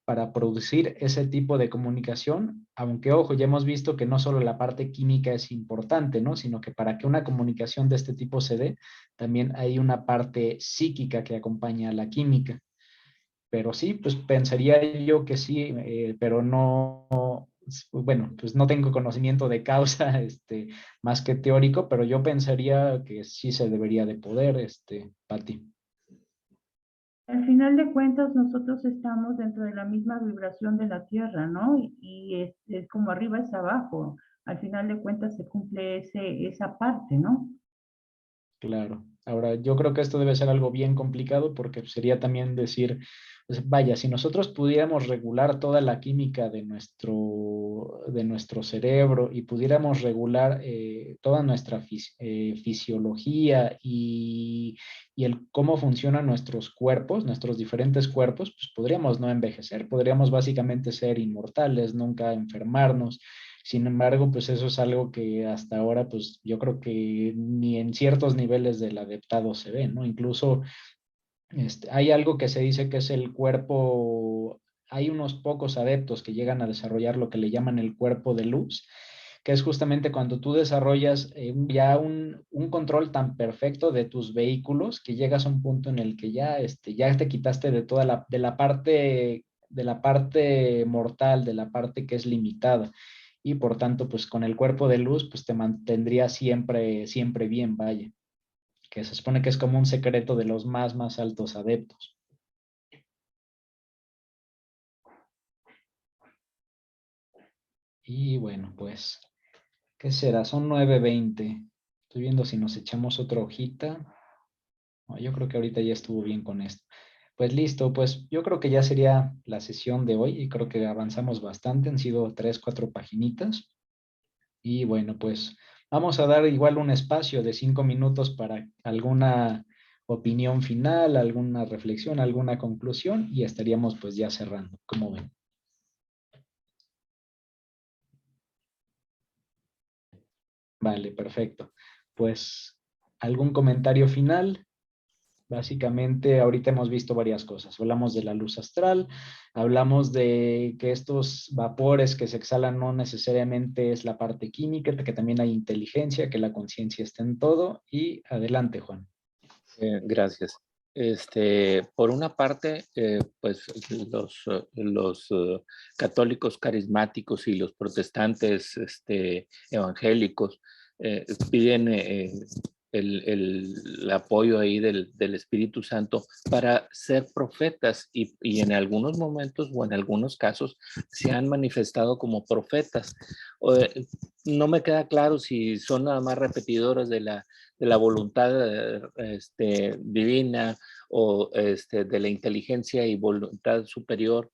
para producir ese tipo de comunicación, aunque ojo, ya hemos visto que no solo la parte química es importante, ¿no? Sino que para que una comunicación de este tipo se dé, también hay una parte psíquica que acompaña a la química. Pero sí, pues pensaría yo que sí, pero no, bueno, pues no tengo conocimiento de causa, más que teórico, pero yo pensaría que sí se debería de poder, Pati. Al final de cuentas, nosotros estamos dentro de la misma vibración de la Tierra, ¿no? Y es como arriba es abajo. Al final de cuentas se cumple esa parte, ¿no? Claro. Ahora, yo creo que esto debe ser algo bien complicado porque sería también decir, pues, vaya, si nosotros pudiéramos regular toda la química de nuestro cerebro y pudiéramos regular toda nuestra fisiología y el cómo funcionan nuestros cuerpos, nuestros diferentes cuerpos, pues podríamos no envejecer, podríamos básicamente ser inmortales, nunca enfermarnos. Sin embargo, pues eso es algo que hasta ahora, pues yo creo que ni en ciertos niveles del adeptado se ve, ¿no? Incluso hay algo que se dice que es el cuerpo, hay unos pocos adeptos que llegan a desarrollar lo que le llaman el cuerpo de luz, que es justamente cuando tú desarrollas ya un control tan perfecto de tus vehículos que llegas a un punto en el que ya, ya te quitaste de toda de la parte mortal, de la parte que es limitada y por tanto, pues con el cuerpo de luz, pues te mantendría siempre, siempre bien, vaya, que se supone que es como un secreto de los más altos adeptos. Y bueno, pues, ¿qué será? Son 9:20. Estoy viendo si nos echamos otra hojita. No, yo creo que ahorita ya estuvo bien con esto. Pues listo, pues yo creo que ya sería la sesión de hoy y creo que avanzamos bastante. Han sido 3, 4 paginitas. Y bueno, pues vamos a dar igual un espacio de 5 minutos para alguna opinión final, alguna reflexión, alguna conclusión y estaríamos pues ya cerrando. ¿Cómo ven? Vale, perfecto. Pues, ¿algún comentario final? Básicamente, ahorita hemos visto varias cosas. Hablamos de la luz astral, hablamos de que estos vapores que se exhalan no necesariamente es la parte química, que también hay inteligencia, que la conciencia está en todo. Y adelante, Juan. Gracias. Por una parte, pues los católicos carismáticos y los protestantes evangélicos piden el apoyo ahí del Espíritu Santo para ser profetas y en algunos momentos o en algunos casos se han manifestado como profetas. No me queda claro si son nada más repetidores de la voluntad divina o de la inteligencia y voluntad superior.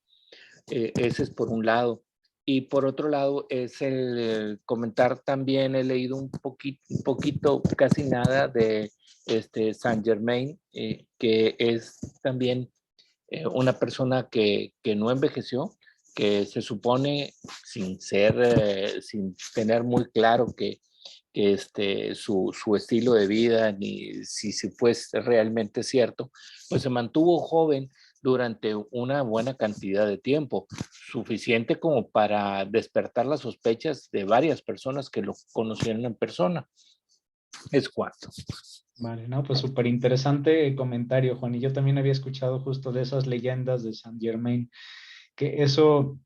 Ese es por un lado. Y por otro lado, es el comentar también, he leído un poquito, casi nada de Saint Germain, que es también una persona que no envejeció, que se supone sin tener muy claro que su estilo de vida, ni si fue realmente cierto, pues se mantuvo joven durante una buena cantidad de tiempo, suficiente como para despertar las sospechas de varias personas que lo conocieron en persona. Es cuanto. Vale, no, pues súper interesante comentario, Juan. Y yo también había escuchado justo de esas leyendas de Saint Germain, que eso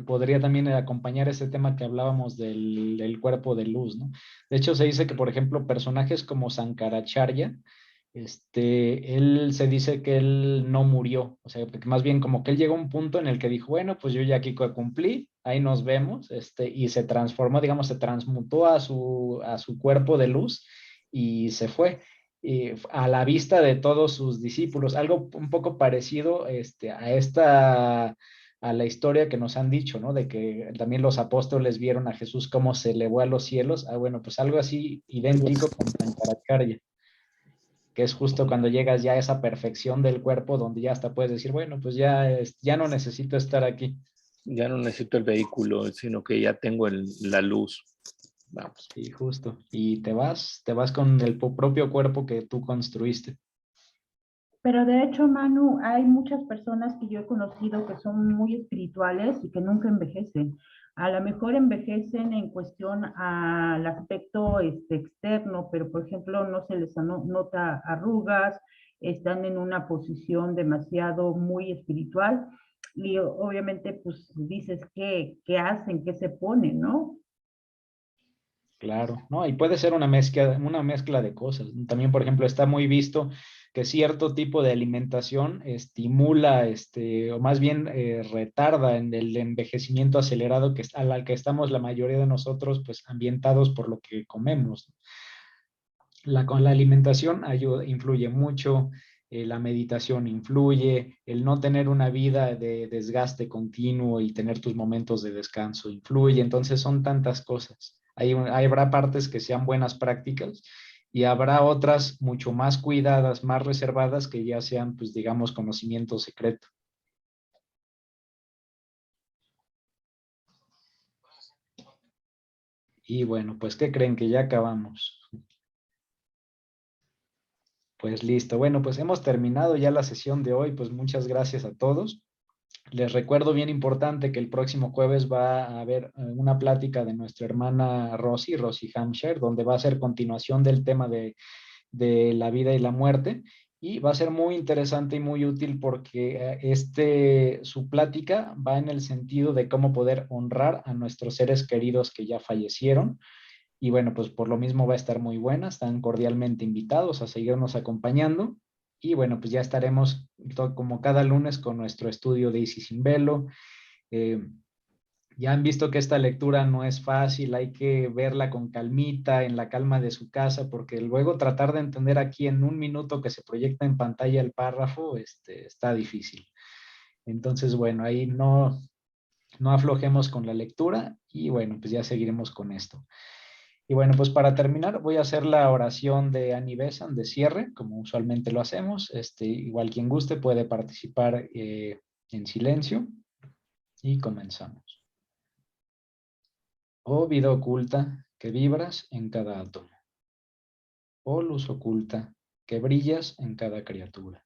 podría también acompañar ese tema que hablábamos del cuerpo de luz, ¿no? De hecho, se dice que, por ejemplo, personajes como Sankaracharya, él se dice que él no murió, o sea, que más bien como que él llegó a un punto en el que dijo, bueno, pues yo ya aquí cumplí, ahí nos vemos, y se transformó, digamos, se transmutó a su cuerpo de luz y se fue. A la vista de todos sus discípulos, algo un poco parecido a la historia que nos han dicho, ¿no? De que también los apóstoles vieron a Jesús cómo se elevó a los cielos. Ah, bueno, pues algo así idéntico con Sankaracharya, que es justo cuando llegas ya a esa perfección del cuerpo donde ya hasta puedes decir, bueno, pues ya no necesito estar aquí. Ya no necesito el vehículo, sino que ya tengo la luz. Vamos. Sí, justo. Y te vas con el propio cuerpo que tú construiste. Pero de hecho, Manu, hay muchas personas que yo he conocido que son muy espirituales y que nunca envejecen. A lo mejor envejecen en cuestión al aspecto externo, pero por ejemplo no se les nota arrugas, están en una posición demasiado muy espiritual y obviamente pues dices qué hacen, qué se ponen, ¿no? Claro, ¿no? Y puede ser una mezcla de cosas. También, por ejemplo, está muy visto que cierto tipo de alimentación estimula, o más bien retarda en el envejecimiento acelerado al que estamos la mayoría de nosotros, pues, ambientados por lo que comemos. Con la alimentación influye mucho, la meditación influye, el no tener una vida de desgaste continuo y tener tus momentos de descanso influye. Entonces son tantas cosas. Habrá partes que sean buenas prácticas y habrá otras mucho más cuidadas, más reservadas, que ya sean, pues digamos, conocimiento secreto. Y bueno, pues ¿qué creen? Que ya acabamos. Pues listo. Bueno, pues hemos terminado ya la sesión de hoy. Pues muchas gracias a todos. Les recuerdo, bien importante, que el próximo jueves va a haber una plática de nuestra hermana Rosy Hampshire, donde va a ser continuación del tema de la vida y la muerte. Y va a ser muy interesante y muy útil porque su plática va en el sentido de cómo poder honrar a nuestros seres queridos que ya fallecieron. Y bueno, pues por lo mismo va a estar muy buena. Están cordialmente invitados a seguirnos acompañando. Y bueno, pues ya estaremos como cada lunes con nuestro estudio de Isis sin Velo. Ya han visto que esta lectura no es fácil, hay que verla con calmita, en la calma de su casa, porque luego tratar de entender aquí en un minuto que se proyecta en pantalla el párrafo, está difícil. Entonces, bueno, ahí no aflojemos con la lectura y bueno, pues ya seguiremos con esto. Y bueno, pues para terminar voy a hacer la oración de Annie Besant de cierre, como usualmente lo hacemos. Igual quien guste puede participar en silencio y comenzamos. Oh vida oculta que vibras en cada átomo. Oh luz oculta que brillas en cada criatura.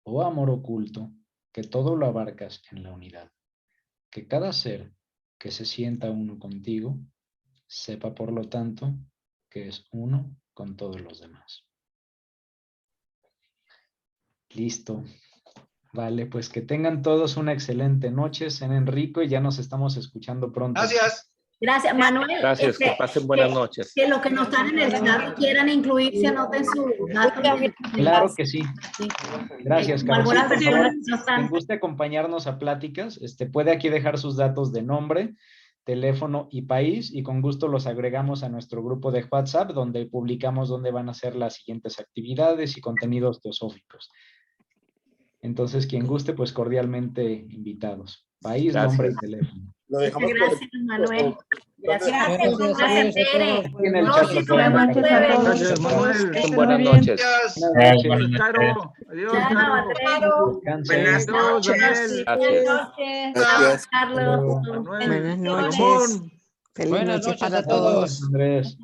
Oh amor oculto que todo lo abarcas en la unidad. Que cada ser que se sienta uno contigo sepa por lo tanto que es uno con todos los demás. Listo. Vale, pues que tengan todos una excelente noche, cenen rico y ya nos estamos escuchando pronto. Gracias. Gracias, Manuel. Gracias, que pasen buenas noches. Que los que no están en el chat quieran incluirse, anoten sus datos. Claro que sí. Gracias, Carlos. Algunas Por favor, personas no quien están. guste acompañarnos a pláticas, puede aquí dejar sus datos de nombre, teléfono y país, y con gusto los agregamos a nuestro grupo de WhatsApp, donde publicamos dónde van a ser las siguientes actividades y contenidos teosóficos. Entonces, quien guste, pues cordialmente invitados. País, Gracias. nombre y teléfono. Lo dejamos por Gracias, Manuel. Gracias. Gracias, Gracias, Tere. En el chat lo pueden Buenas noches a dejar. todos. Gracias, Manuel. Que estén Buenas muy bien. noches. Buenas noches. Caro. Adiós, Chao, Caro. Caro. Descansen. Buenas noches, Daniel. Buenas noches. Gracias. Carlos. Manuel. Buenas noches. Salomón. Feliz Buenas noche noches para a todos. todos. Andrés.